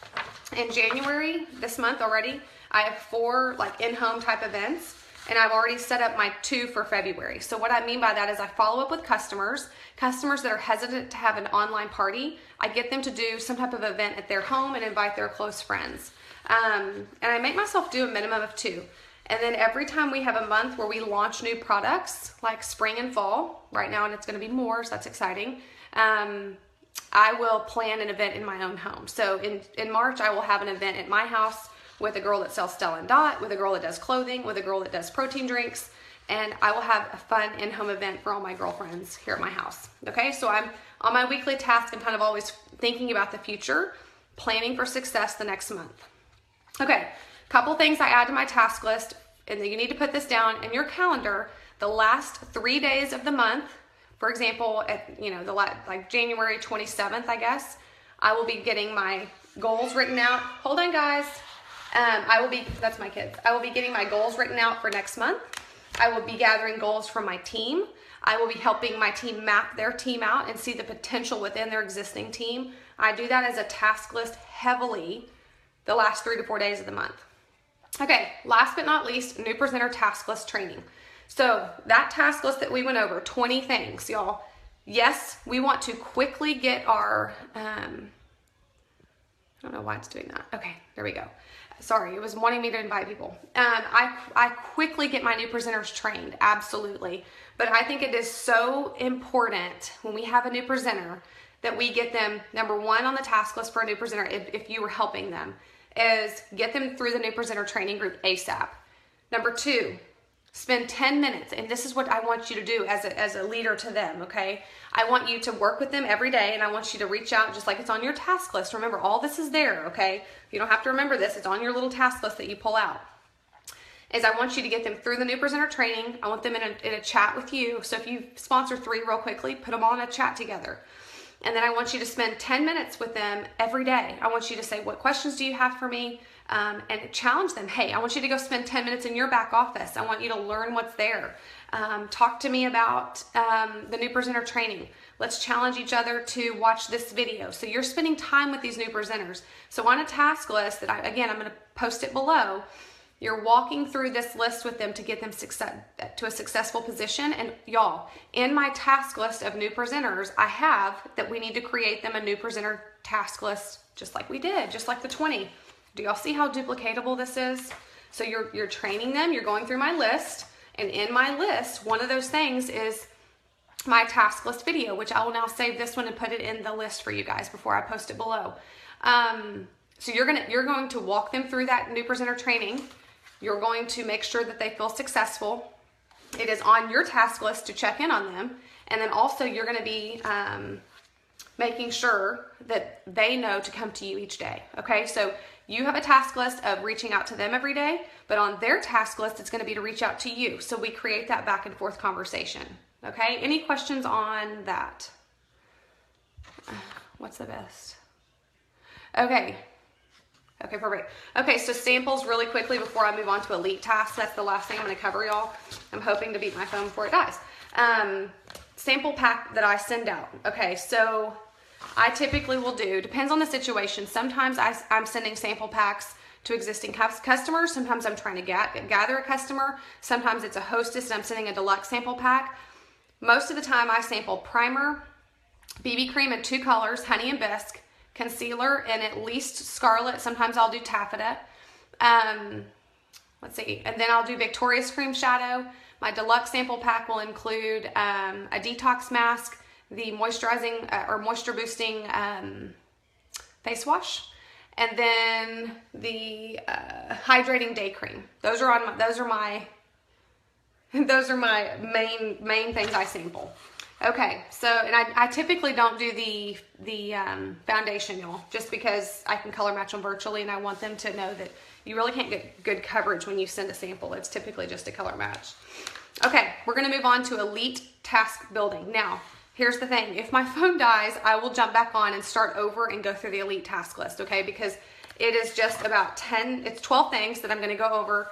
[SPEAKER 1] in January, this month already, I have 4 like in-home type events, and I've already set up my 2 for February. So what I mean by that is I follow up with customers that are hesitant to have an online party. I get them to do some type of event at their home and invite their close friends. And I make myself do a minimum of 2. And then every time we have a month where we launch new products, like spring and fall, right now, and it's going to be more, so that's exciting. I will plan an event in my own home. So in March, I will have an event at my house with a girl that sells Stella & Dot, with a girl that does clothing, with a girl that does protein drinks, and I will have a fun in-home event for all my girlfriends here at my house. Okay, so I'm on my weekly task. I'm kind of always thinking about the future, planning for success the next month. Okay, couple things I add to my task list, and you need to put this down in your calendar. The last 3 days of the month, for example, at like January 27th, I guess, I will be getting my goals written out. Hold on, guys. That's my kids. I will be getting my goals written out for next month. I will be gathering goals from my team. I will be helping my team map their team out and see the potential within their existing team. I do that as a task list heavily the last 3 to 4 days of the month. Okay, last but not least, new presenter task list training. So that task list that we went over, 20 things, y'all. Yes, we want to quickly get our, I don't know why it's doing that. Okay, there we go. Sorry, it was wanting me to invite people. I quickly get my new presenters trained, absolutely. But I think it is so important when we have a new presenter that we get them, number 1 on the task list for a new presenter, if you were helping them, is get them through the new presenter training group ASAP. Number 2, spend 10 minutes, and this is what I want you to do as a leader to them, okay? I want you to work with them every day, and I want you to reach out just like it's on your task list. Remember, all this is there, okay? You don't have to remember this. It's on your little task list that you pull out. Is I want you to get them through the new presenter training. I want them in a chat with you. So if you sponsor 3 real quickly, put them all in a chat together. And then I want you to spend 10 minutes with them every day. I want you to say, what questions do you have for me? And challenge them. Hey, I want you to go spend 10 minutes in your back office. I want you to learn what's there. Talk to me about the new presenter training. Let's challenge each other to watch this video. So you're spending time with these new presenters. So on a task list that I'm going to post it below, you're walking through this list with them to get them to a successful position. And y'all, in my task list of new presenters, I have that we need to create them a new presenter task list, just like we did, just like the 20. Do y'all see how duplicatable this is? So you're training them, you're going through my list, and in my list, one of those things is my task list video, which I will now save this one and put it in the list for you guys before I post it below. So you're going to walk them through that new presenter training. You're going to make sure that they feel successful. It is on your task list to check in on them. And then also you're going to be making sure that they know to come to you each day. Okay, so you have a task list of reaching out to them every day, but on their task list, it's going to be to reach out to you. So we create that back and forth conversation. Okay, any questions on that? What's the best? Okay, perfect. Okay, so samples really quickly before I move on to elite tasks. That's the last thing I'm going to cover, y'all. I'm hoping to beat my phone before it dies. Sample pack that I send out. Okay, so I typically will do, depends on the situation. Sometimes I'm sending sample packs to existing customers. Sometimes I'm trying to gather a customer. Sometimes it's a hostess and I'm sending a deluxe sample pack. Most of the time I sample primer, BB cream in 2 colors, honey and bisque, concealer in at least scarlet. Sometimes I'll do taffeta. Let's see, and then I'll do Victoria's Cream shadow. My deluxe sample pack will include a detox mask, the moisturizing or moisture boosting face wash, and then the hydrating day cream. Those are my main things I sample. Okay, so and I typically don't do the foundation, y'all, just because I can color match them virtually, and I want them to know that you really can't get good coverage when you send a sample. It's typically just a color match. Okay, we're gonna move on to elite task building. Now, here's the thing. If my phone dies, I will jump back on and start over and go through the elite task list, okay? Because it is just about 12 things that I'm gonna go over.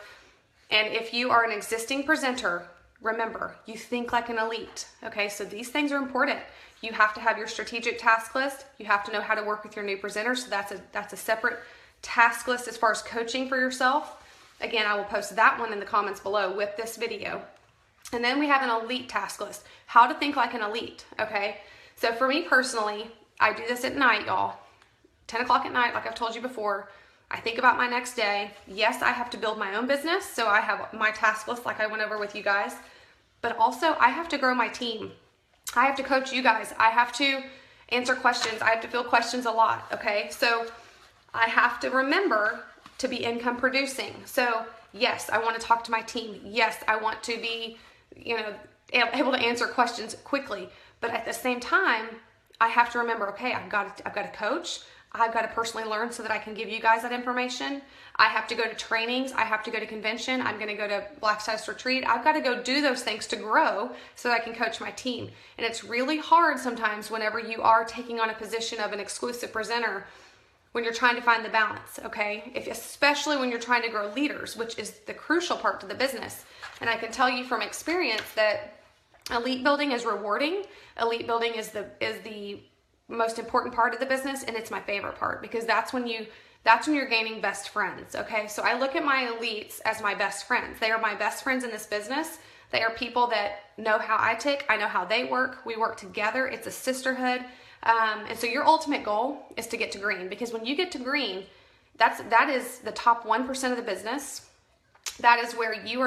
[SPEAKER 1] And if you are an existing presenter, remember, you think like an elite, okay? So these things are important. You have to have your strategic task list. You have to know how to work with your new presenters. So that's a separate task list as far as coaching for yourself. Again, I will post that one in the comments below with this video. And then we have an elite task list. How to think like an elite, okay? So for me personally, I do this at night, y'all. 10 o'clock at night, like I've told you before. I think about my next day. Yes, I have to build my own business, so I have my task list like I went over with you guys. But also, I have to grow my team. I have to coach you guys. I have to answer questions. I have to field questions a lot, okay? So I have to remember to be income producing. So yes, I want to talk to my team. Yes, I want to be, able to answer questions quickly. But at the same time, I have to remember, okay, I've got a coach. I've got to personally learn so that I can give you guys that information. I have to go to trainings. I have to go to convention. I'm going to go to Black Status Retreat. I've got to go do those things to grow so that I can coach my team. And it's really hard sometimes whenever you are taking on a position of an exclusive presenter when you're trying to find the balance, okay? Especially when you're trying to grow leaders, which is the crucial part to the business. And I can tell you from experience that elite building is rewarding. Elite building is the most important part of the business, and it's my favorite part because that's when you're gaining best friends, okay? So I look at my elites as my best friends. They are my best friends in this business. They are people that know how I tick. I know how they work. We work together. It's a sisterhood. And so your ultimate goal is to get to green, because when you get to green, that is the top 1% of the business. That is where you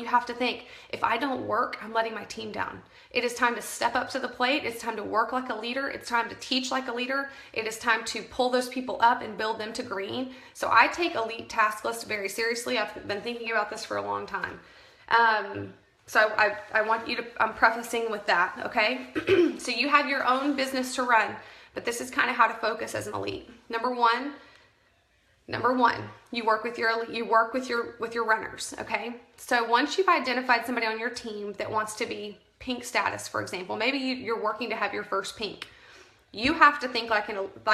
[SPEAKER 1] have to think, if I don't work, I'm letting my team down. It is time to step up to the plate. It's time to work like a leader. It's time to teach like a leader. It is time to pull those people up and build them to green. So I take elite task list very seriously. I've been thinking about this for a long time. So I want you to, I'm prefacing with that, okay? So you have your own business to run, but this is kind of how to focus as an elite. Number one, you work with your runners, okay? So once you've identified somebody on your team that wants to be pink status, for example, maybe you're working to have your first pink. You have to think like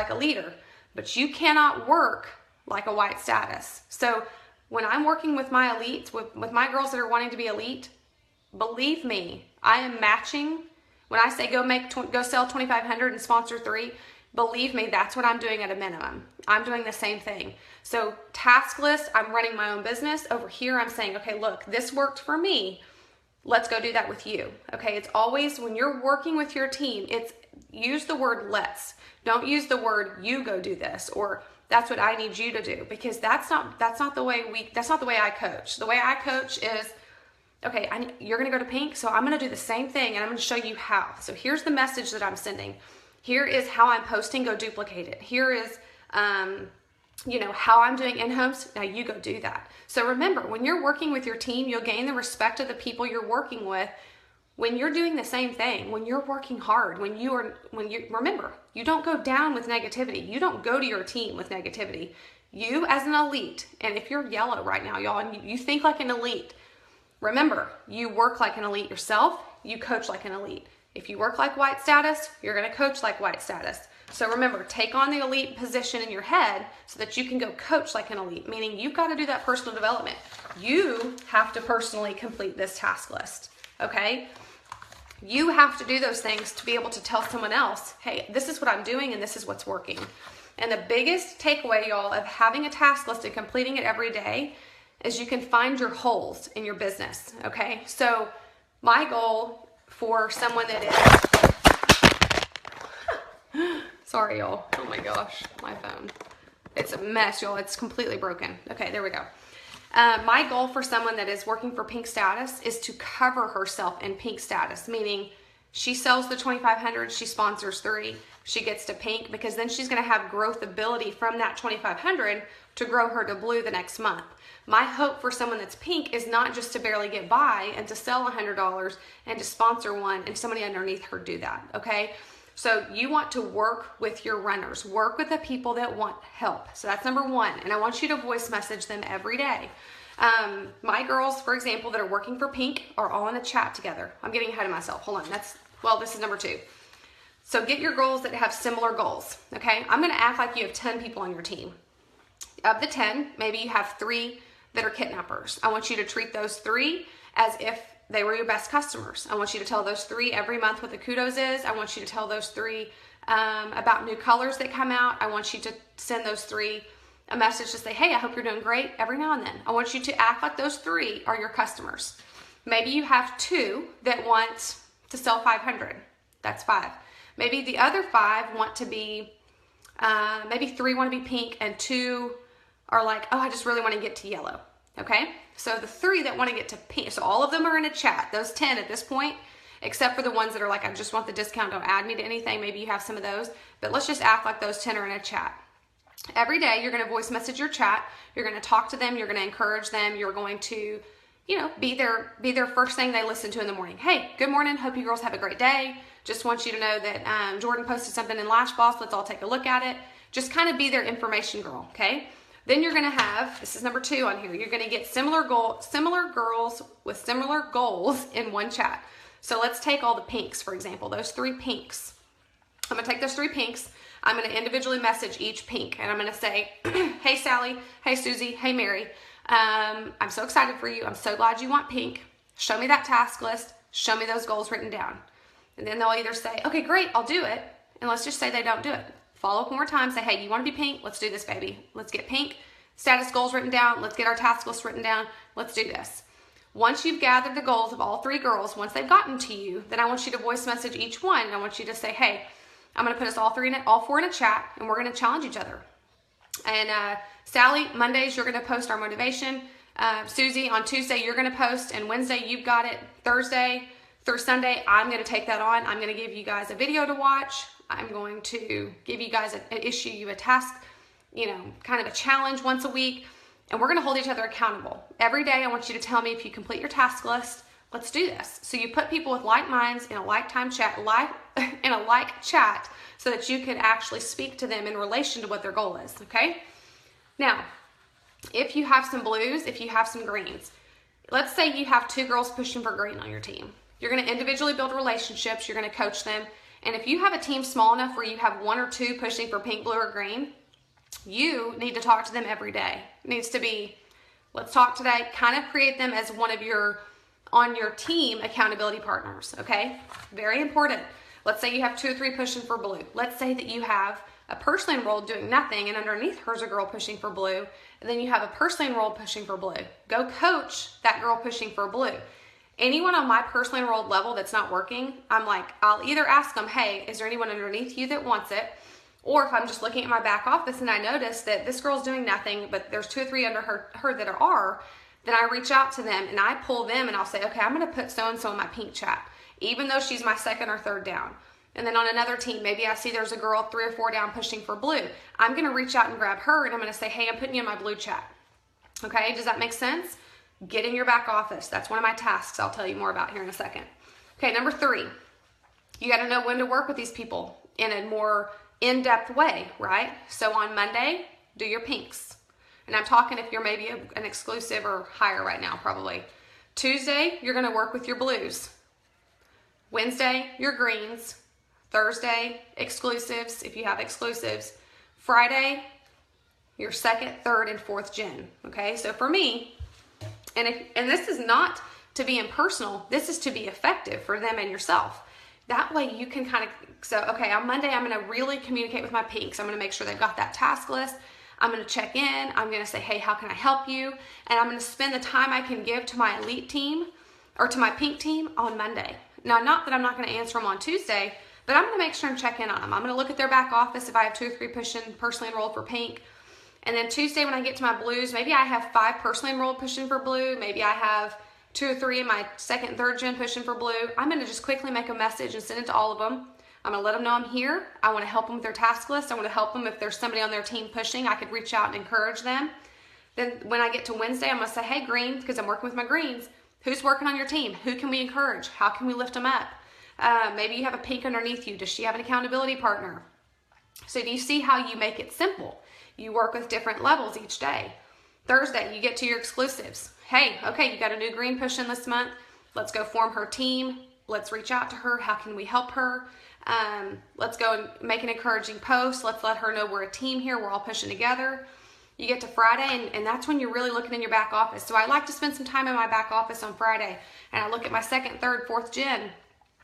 [SPEAKER 1] a leader, but you cannot work like a white status. So when I'm working with my elites, with my girls that are wanting to be elite, believe me, I am matching. When I say go sell 2,500 and sponsor 3, believe me, that's what I'm doing at a minimum. I'm doing the same thing. So task list, I'm running my own business. Over here, I'm saying, okay, look, this worked for me. Let's go do that with you. Okay, it's always, when you're working with your team, use the word let's. Don't use the word you go do this, or that's what I need you to do, because that's not the way I coach. The way I coach is, okay, you're gonna go to pink, so I'm gonna do the same thing and I'm gonna show you how. So here's the message that I'm sending. Here is how I'm posting, go duplicate it. Here is, how I'm doing in-homes, now you go do that. So remember, when you're working with your team, you'll gain the respect of the people you're working with when you're doing the same thing, when you're working hard, remember, you don't go down with negativity. You don't go to your team with negativity. You as an elite, and if you're yellow right now, y'all, and you think like an elite, remember, you work like an elite yourself, you coach like an elite. If you work like white status, you're gonna coach like white status. So remember, take on the elite position in your head so that you can go coach like an elite, meaning you've got to do that personal development. You have to personally complete this task list, okay? You have to do those things to be able to tell someone else, hey, this is what I'm doing and this is what's working. And the biggest takeaway, y'all, of having a task list and completing it every day is you can find your holes in your business, okay? So my goal for someone that is, sorry, y'all. Oh my gosh, my phone. It's a mess, y'all. It's completely broken. Okay, there we go. My goal for someone that is working for pink status is to cover herself in pink status, meaning she sells the 2,500, she sponsors 3, she gets to pink, because then she's going to have growth ability from that 2,500 to grow her to blue the next month. My hope for someone that's pink is not just to barely get by and to sell $100 and to sponsor one and somebody underneath her do that, okay? So you want to work with your runners, work with the people that want help. So that's number 1, and I want you to voice message them every day. My girls, for example, that are working for pink are all in a chat together. I'm getting ahead of myself. Hold on. This is number 2. So get your goals that have similar goals, okay? I'm going to act like you have 10 people on your team. Of the 10, maybe you have 3 that are kidnappers. I want you to treat those 3 as if they were your best customers. I want you to tell those 3 every month what the kudos is. I want you to tell those 3 about new colors that come out. I want you to send those 3 a message to say, hey, I hope you're doing great every now and then. I want you to act like those 3 are your customers. Maybe you have 2 that want to sell 500. That's 5. Maybe the other 5 want to be, maybe 3 want to be pink and 2 are like, oh, I just really want to get to yellow. Okay? So the 3 that want to get to pink, so all of them are in a chat, those 10 at this point, except for the ones that are like, I just want the discount, don't add me to anything. Maybe you have some of those, but let's just act like those 10 are in a chat. Every day, you're going to voice message your chat. You're going to talk to them. You're going to encourage them. You're going to, be their first thing they listen to in the morning. Hey, good morning. Hope you girls have a great day. Just want you to know that Jordan posted something in Lash Boss. Let's all take a look at it. Just kind of be their information girl, okay? Then you're going to have, this is number 2 on here, you're going to get similar girls with similar goals in one chat. So let's take all the pinks, for example, those 3 pinks. I'm going to take those 3 pinks. I'm going to individually message each pink, and I'm going to say, hey, Sally, hey, Susie, hey, Mary, I'm so excited for you. I'm so glad you want pink. Show me that task list. Show me those goals written down. And then they'll either say, okay, great, I'll do it. And let's just say they don't do it. Follow up one more time. Say, hey, you want to be pink? Let's do this, baby. Let's get pink. Status goals written down. Let's get our task list written down. Let's do this. Once you've gathered the goals of all 3 girls, once they've gotten to you, then I want you to voice message each one. And I want you to say, hey, I'm going to put us all 4 in a chat, and we're going to challenge each other. And Sally, Mondays, you're going to post our motivation. Susie, on Tuesday, you're going to post. And Wednesday, you've got it. Thursday through Sunday, I'm going to take that on. I'm going to give you guys a video to watch. I'm going to give you guys issue you a task, kind of a challenge once a week. And we're going to hold each other accountable. Every day, I want you to tell me if you complete your task list. Let's do this. So you put people with like minds in a like chat so that you can actually speak to them in relation to what their goal is, okay? Now, if you have some blues, if you have some greens, let's say you have 2 girls pushing for green on your team. You're going to individually build relationships. You're going to coach them. And if you have a team small enough where you have 1 or 2 pushing for pink, blue, or green, you need to talk to them every day. It needs to be, let's talk today, kind of create them as one of your on your team accountability partners, okay? Very important. Let's say you have 2 or 3 pushing for blue. Let's say that you have a personally enrolled doing nothing, and underneath her's a girl pushing for blue, and then you have a personally enrolled pushing for blue. Go coach that girl pushing for blue. Anyone on my personally enrolled level that's not working, I'll either ask them, hey, is there anyone underneath you that wants it? Or if I'm just looking at my back office and I notice that this girl's doing nothing, but there's 2 or 3 under her that are, then I reach out to them and I pull them and I'll say, okay, I'm going to put so-and-so in my pink chat, even though she's my 2nd or 3rd down. And then on another team, maybe I see there's a girl 3 or 4 down pushing for blue. I'm going to reach out and grab her and I'm going to say, hey, I'm putting you in my blue chat. Okay, does that make sense? Get in your back office. That's one of my tasks I'll tell you more about here in a second. Okay, number 3, you got to know when to work with these people in a more in-depth way, right? So on Monday, do your pinks. And I'm talking if you're maybe an exclusive or higher right now, probably. Tuesday, you're going to work with your blues. Wednesday, your greens. Thursday, exclusives, if you have exclusives. Friday, your second, third, and fourth gen. Okay, so for me, and this is not to be impersonal, this is to be effective for them and yourself. That way you can kind of, so okay, on Monday I'm going to really communicate with my pinks. I'm going to make sure they've got that task list. I'm going to check in. I'm going to say, hey, how can I help you? And I'm going to spend the time I can give to my elite team or to my pink team on Monday. Now, not that I'm not going to answer them on Tuesday, but I'm going to make sure and check in on them. I'm going to look at their back office if I have 2 or 3 personally enrolled for pink. And then Tuesday when I get to my blues, maybe I have 5 personally enrolled pushing for blue. Maybe I have 2 or 3 in my second and third gen pushing for blue. I'm going to just quickly make a message and send it to all of them. I'm going to let them know I'm here. I want to help them with their task list. I want to help them if there's somebody on their team pushing. I could reach out and encourage them. Then when I get to Wednesday, I'm going to say, hey, greens, because I'm working with my greens. Who's working on your team? Who can we encourage? How can we lift them up? Maybe you have a pink underneath you. Does she have an accountability partner? So do you see how you make it simple? You work with different levels each day. Thursday, you get to your exclusives. Hey, okay, you got a new green push in this month. Let's go form her team. Let's reach out to her. How can we help her? Let's go and make an encouraging post. Let's let her know we're a team here. We're all pushing together. You get to Friday, and that's when you're really looking in your back office. So I like to spend some time in my back office on Friday, and I look at my second, third, fourth gen,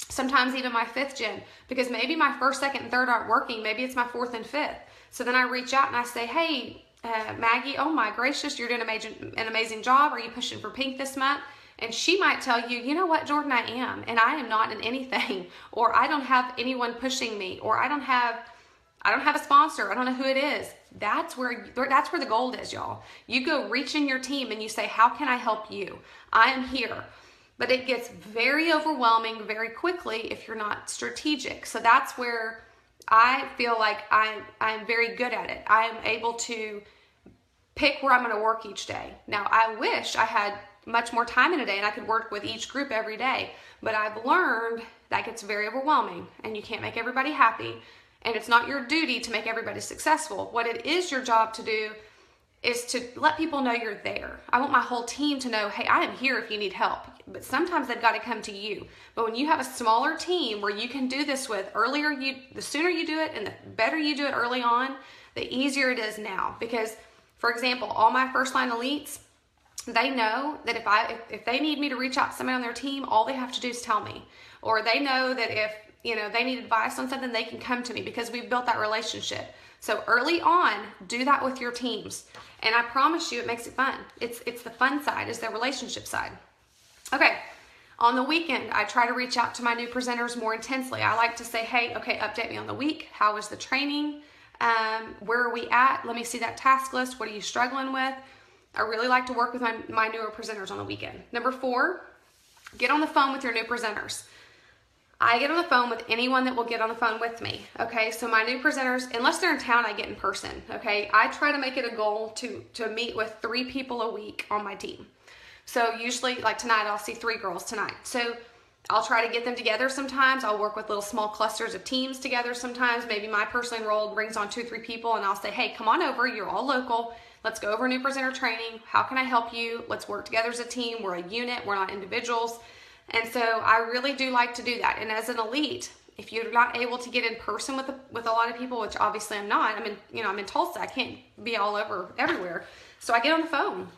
[SPEAKER 1] sometimes even my fifth gen, because maybe my first, second, and third aren't working. Maybe it's my fourth and fifth. So then I reach out and I say, hey, Maggie, oh my gracious, you're doing an amazing job. Are you pushing for pink this month? And she might tell you, you know what, Jordan, I am, and I am not in anything, or I don't have anyone pushing me, or I don't have a sponsor. I don't know who it is. That's where the gold is, y'all. You go reach in your team and you say, how can I help you? I am here. But it gets very overwhelming very quickly if you're not strategic. So that's where I feel like I'm very good at it. I am able to pick where I'm going to work each day. Now, I wish I had much more time in a day and I could work with each group every day. But I've learned that gets very overwhelming and you can't make everybody happy. And it's not your duty to make everybody successful. What it is your job to do is to let people know you're there. I want my whole team to know, hey, I am here if you need help. But sometimes they've got to come to you. But when you have a smaller team where you can do this with, the sooner you do it and the better you do it early on, the easier it is now. Because, for example, all my first line elites, they know that if they need me to reach out to somebody on their team, all they have to do is tell me. Or they know that if they need advice on something, they can come to me because we've built that relationship. So early on, do that with your teams. And I promise you it makes it fun. It's the fun side, is the relationship side. Okay, on the weekend, I try to reach out to my new presenters more intensely. I like to say, hey, okay, update me on the week. How was the training? Where are we at? Let me see that task list. What are you struggling with? I really like to work with my newer presenters on the weekend. Number 4, get on the phone with your new presenters. I get on the phone with anyone that will get on the phone with me, okay? So my new presenters, unless they're in town, I get in person, okay? I try to make it a goal to meet with 3 people a week on my team. So usually, like tonight, I'll see 3 girls tonight. So I'll try to get them together sometimes. I'll work with little small clusters of teams together sometimes. Maybe my personally enrolled brings on 2 or 3 people, and I'll say, hey, come on over. You're all local. Let's go over new presenter training. How can I help you? Let's work together as a team. We're a unit. We're not individuals. And so I really do like to do that. And as an elite, if you're not able to get in person with a lot of people, which obviously I'm not, I'm in Tulsa. I can't be all over everywhere. So I get on the phone.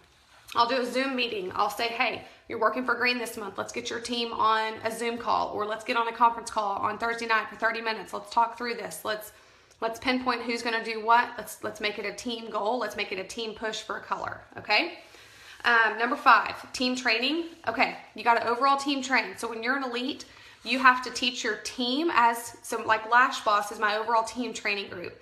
[SPEAKER 1] I'll do a Zoom meeting. I'll say, hey, you're working for green this month. Let's get your team on a Zoom call, or let's get on a conference call on Thursday night for 30 minutes. Let's talk through this. Let's pinpoint who's going to do what. Let's make it a team goal. Let's make it a team push for a color. Okay. Number 5, team training. Okay, you got to overall team train. So when you're an elite, you have to teach your team like Lash Boss is my overall team training group.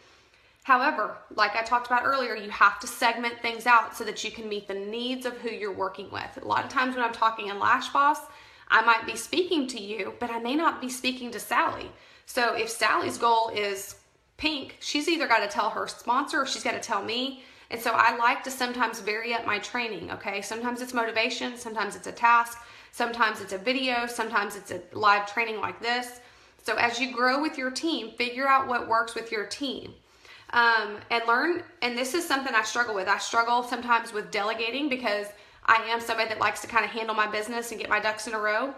[SPEAKER 1] However, like I talked about earlier, you have to segment things out so that you can meet the needs of who you're working with. A lot of times when I'm talking in Lash Boss, I might be speaking to you, but I may not be speaking to Sally. So if Sally's goal is pink, she's either got to tell her sponsor or she's got to tell me. And so I like to sometimes vary up my training, okay? Sometimes it's motivation, sometimes it's a task, Sometimes it's a video, sometimes it's a live training like this. So as you grow with your team, figure out what works with your team. And learn, and this is something I struggle with. I struggle sometimes with delegating because I am somebody that likes to kind of handle my business and get my ducks in a row.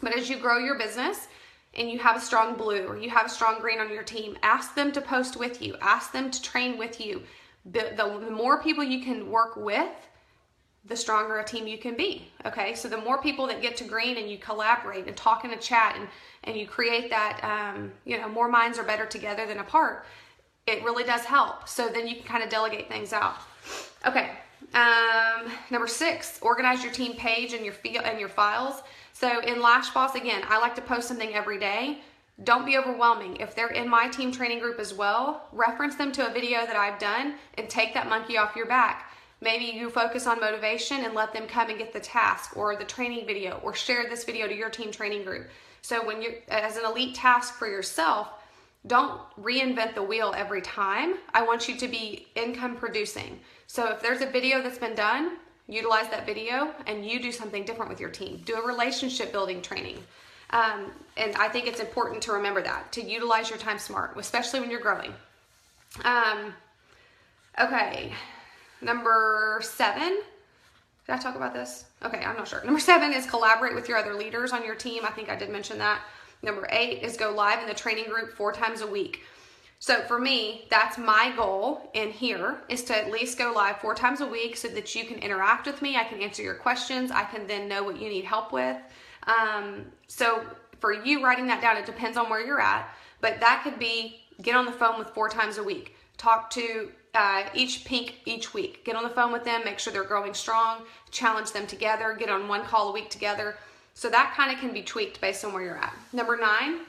[SPEAKER 1] But as you grow your business and you have a strong blue or you have a strong green on your team, ask them to post with you. Ask them to train with you. The more people you can work with, the stronger a team you can be. Okay, so the more people that get to green and you collaborate and talk in a chat and you create that, more minds are better together than apart. It really does help. So then you can kind of delegate things out. Okay. Number 6, organize your team page and your files. So in LashBoss, again, I like to post something every day. Don't be overwhelming. If they're in my team training group as well, reference them to a video that I've done and take that monkey off your back. Maybe you focus on motivation and let them come and get the task or the training video, or share this video to your team training group. So when you're, as an elite task for yourself, don't reinvent the wheel every time. I want you to be income producing. So if there's a video that's been done, utilize that video and you do something different with your team. Do a relationship building training. And I think it's important to remember that, to utilize your time smart, especially when you're growing. Okay, number 7. Did I talk about this? Okay, I'm not sure. Number 7 is collaborate with your other leaders on your team. I think I did mention that. Number 8 is go live in the training group 4 times a week. So for me, that's my goal in here, is to at least go live 4 times a week so that you can interact with me. I can answer your questions. I can then know what you need help with. So for you writing that down, it depends on where you're at, but that could be get on the phone with 4 times a week. Talk to each pink each week. Get on the phone with them, make sure they're growing strong, challenge them together, get on 1 call a week together. So that kind of can be tweaked based on where you're at. Number 9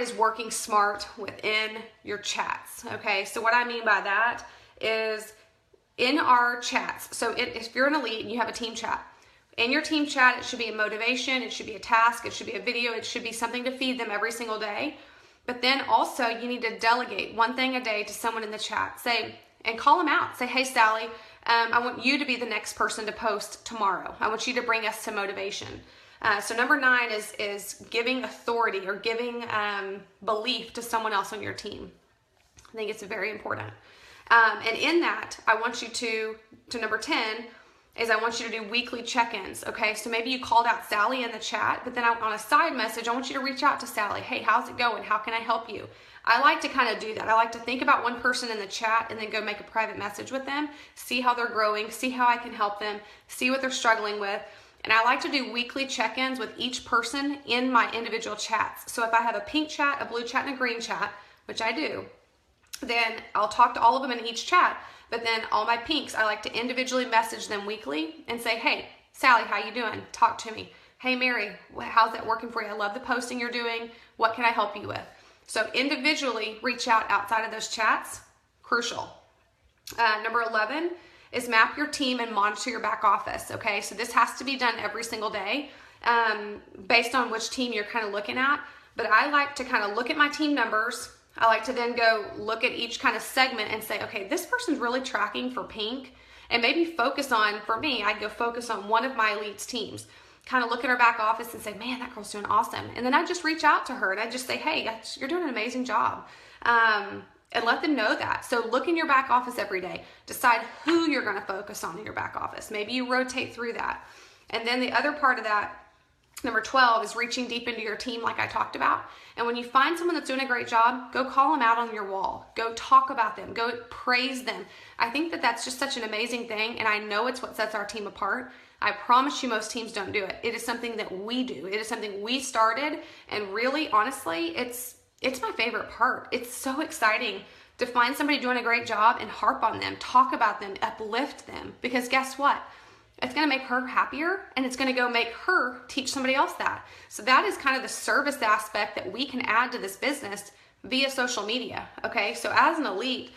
[SPEAKER 1] is working smart within your chats. Okay, so what I mean by that is in our chats. So if you're an elite and you have a team chat, in your team chat, it should be a motivation, it should be a task, it should be a video, it should be something to feed them every single day. But then also you need to delegate 1 thing a day to someone in the chat. And call them out. Say, hey, Sally, I want you to be the next person to post tomorrow. I want you to bring us to motivation. So number 9 is giving authority or giving belief to someone else on your team. I think it's very important. And in that, I want you to number 10, is I want you to do weekly check-ins, okay? So maybe you called out Sally in the chat, but then on a side message, I want you to reach out to Sally. Hey, how's it going? How can I help you? I like to kind of do that. I like to think about one person in the chat and then go make a private message with them, see how they're growing, see how I can help them, see what they're struggling with. And I like to do weekly check-ins with each person in my individual chats. So if I have a pink chat, a blue chat, and a green chat, which I do, then I'll talk to all of them in each chat. But then all my pinks, I like to individually message them weekly and say, hey, Sally, how you doing? Talk to me. Hey, Mary, how's that working for you? I love the posting you're doing. What can I help you with? So individually reach out outside of those chats, crucial. Number 11 is map your team and monitor your back office, okay? So this has to be done every single day based on which team you're kind of looking at. But I like to kind of look at my team numbers. I like to then go look at each kind of segment and say, okay, this person's really tracking for pink, and maybe focus on, for me, I'd go focus on one of my elites teams. Kind of look at her back office and say, man, that girl's doing awesome. And then I just reach out to her and I just say, hey, you're doing an amazing job. And let them know that. So look in your back office every day. Decide who you're going to focus on in your back office. Maybe you rotate through that. And then the other part of that, number 12, is reaching deep into your team like I talked about. And when you find someone that's doing a great job, go call them out on your wall. Go talk about them. Go praise them. I think that that's just such an amazing thing, and I know it's what sets our team apart. I promise you most teams don't do it. It is something that we do. It is something we started, and really, honestly, it's my favorite part. It's so exciting to find somebody doing a great job and harp on them, talk about them, uplift them, because guess what? It's going to make her happier, and it's going to go make her teach somebody else that. So that is kind of the service aspect that we can add to this business via social media, okay? So as an elite,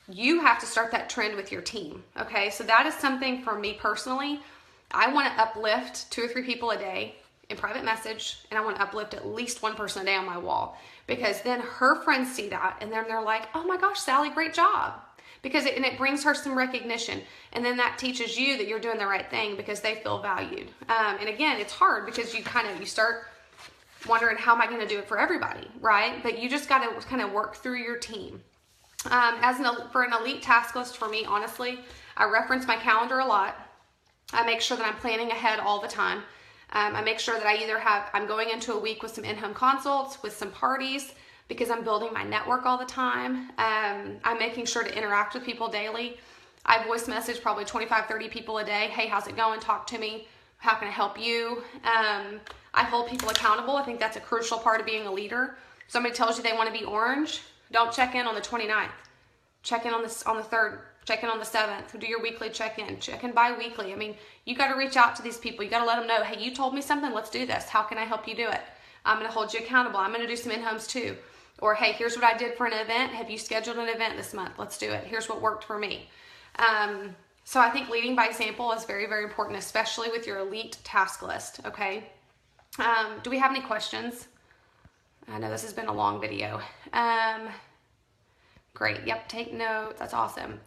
[SPEAKER 1] you have to start that trend with your team, okay? So that is something for me personally. I want to uplift 2 or 3 people a day in private message, and I want to uplift at least 1 person a day on my wall, because then her friends see that, and then they're like, oh my gosh, Sally, great job. because it brings her some recognition. And then that teaches you that you're doing the right thing because they feel valued. And again, it's hard because you start wondering, how am I going to do it for everybody, right? But you just got to kind of work through your team. For an elite task list for me, honestly, I reference my calendar a lot. I make sure that I'm planning ahead all the time. I make sure that I'm going into a week with some in-home consults, with some parties, because I'm building my network all the time. I'm making sure to interact with people daily. I voice message probably 25, 30 people a day. Hey, how's it going? Talk to me. How can I help you? I hold people accountable. I think that's a crucial part of being a leader. Somebody tells you they want to be orange, don't check in on the 29th. Check in on the 3rd. Check in on the 7th. Do your weekly check-in. Check in bi-weekly. I mean, you got to reach out to these people. You got to let them know, hey, you told me something. Let's do this. How can I help you do it? I'm going to hold you accountable. I'm going to do some in-homes too. Or, hey, here's what I did for an event. Have you scheduled an event this month? Let's do it. Here's what worked for me. So I think leading by example is very, very important, especially with your elite task list, okay? Do we have any questions? I know this has been a long video. Great. Yep. Take notes. That's awesome.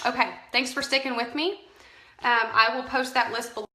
[SPEAKER 1] Okay. Thanks for sticking with me. I will post that list below.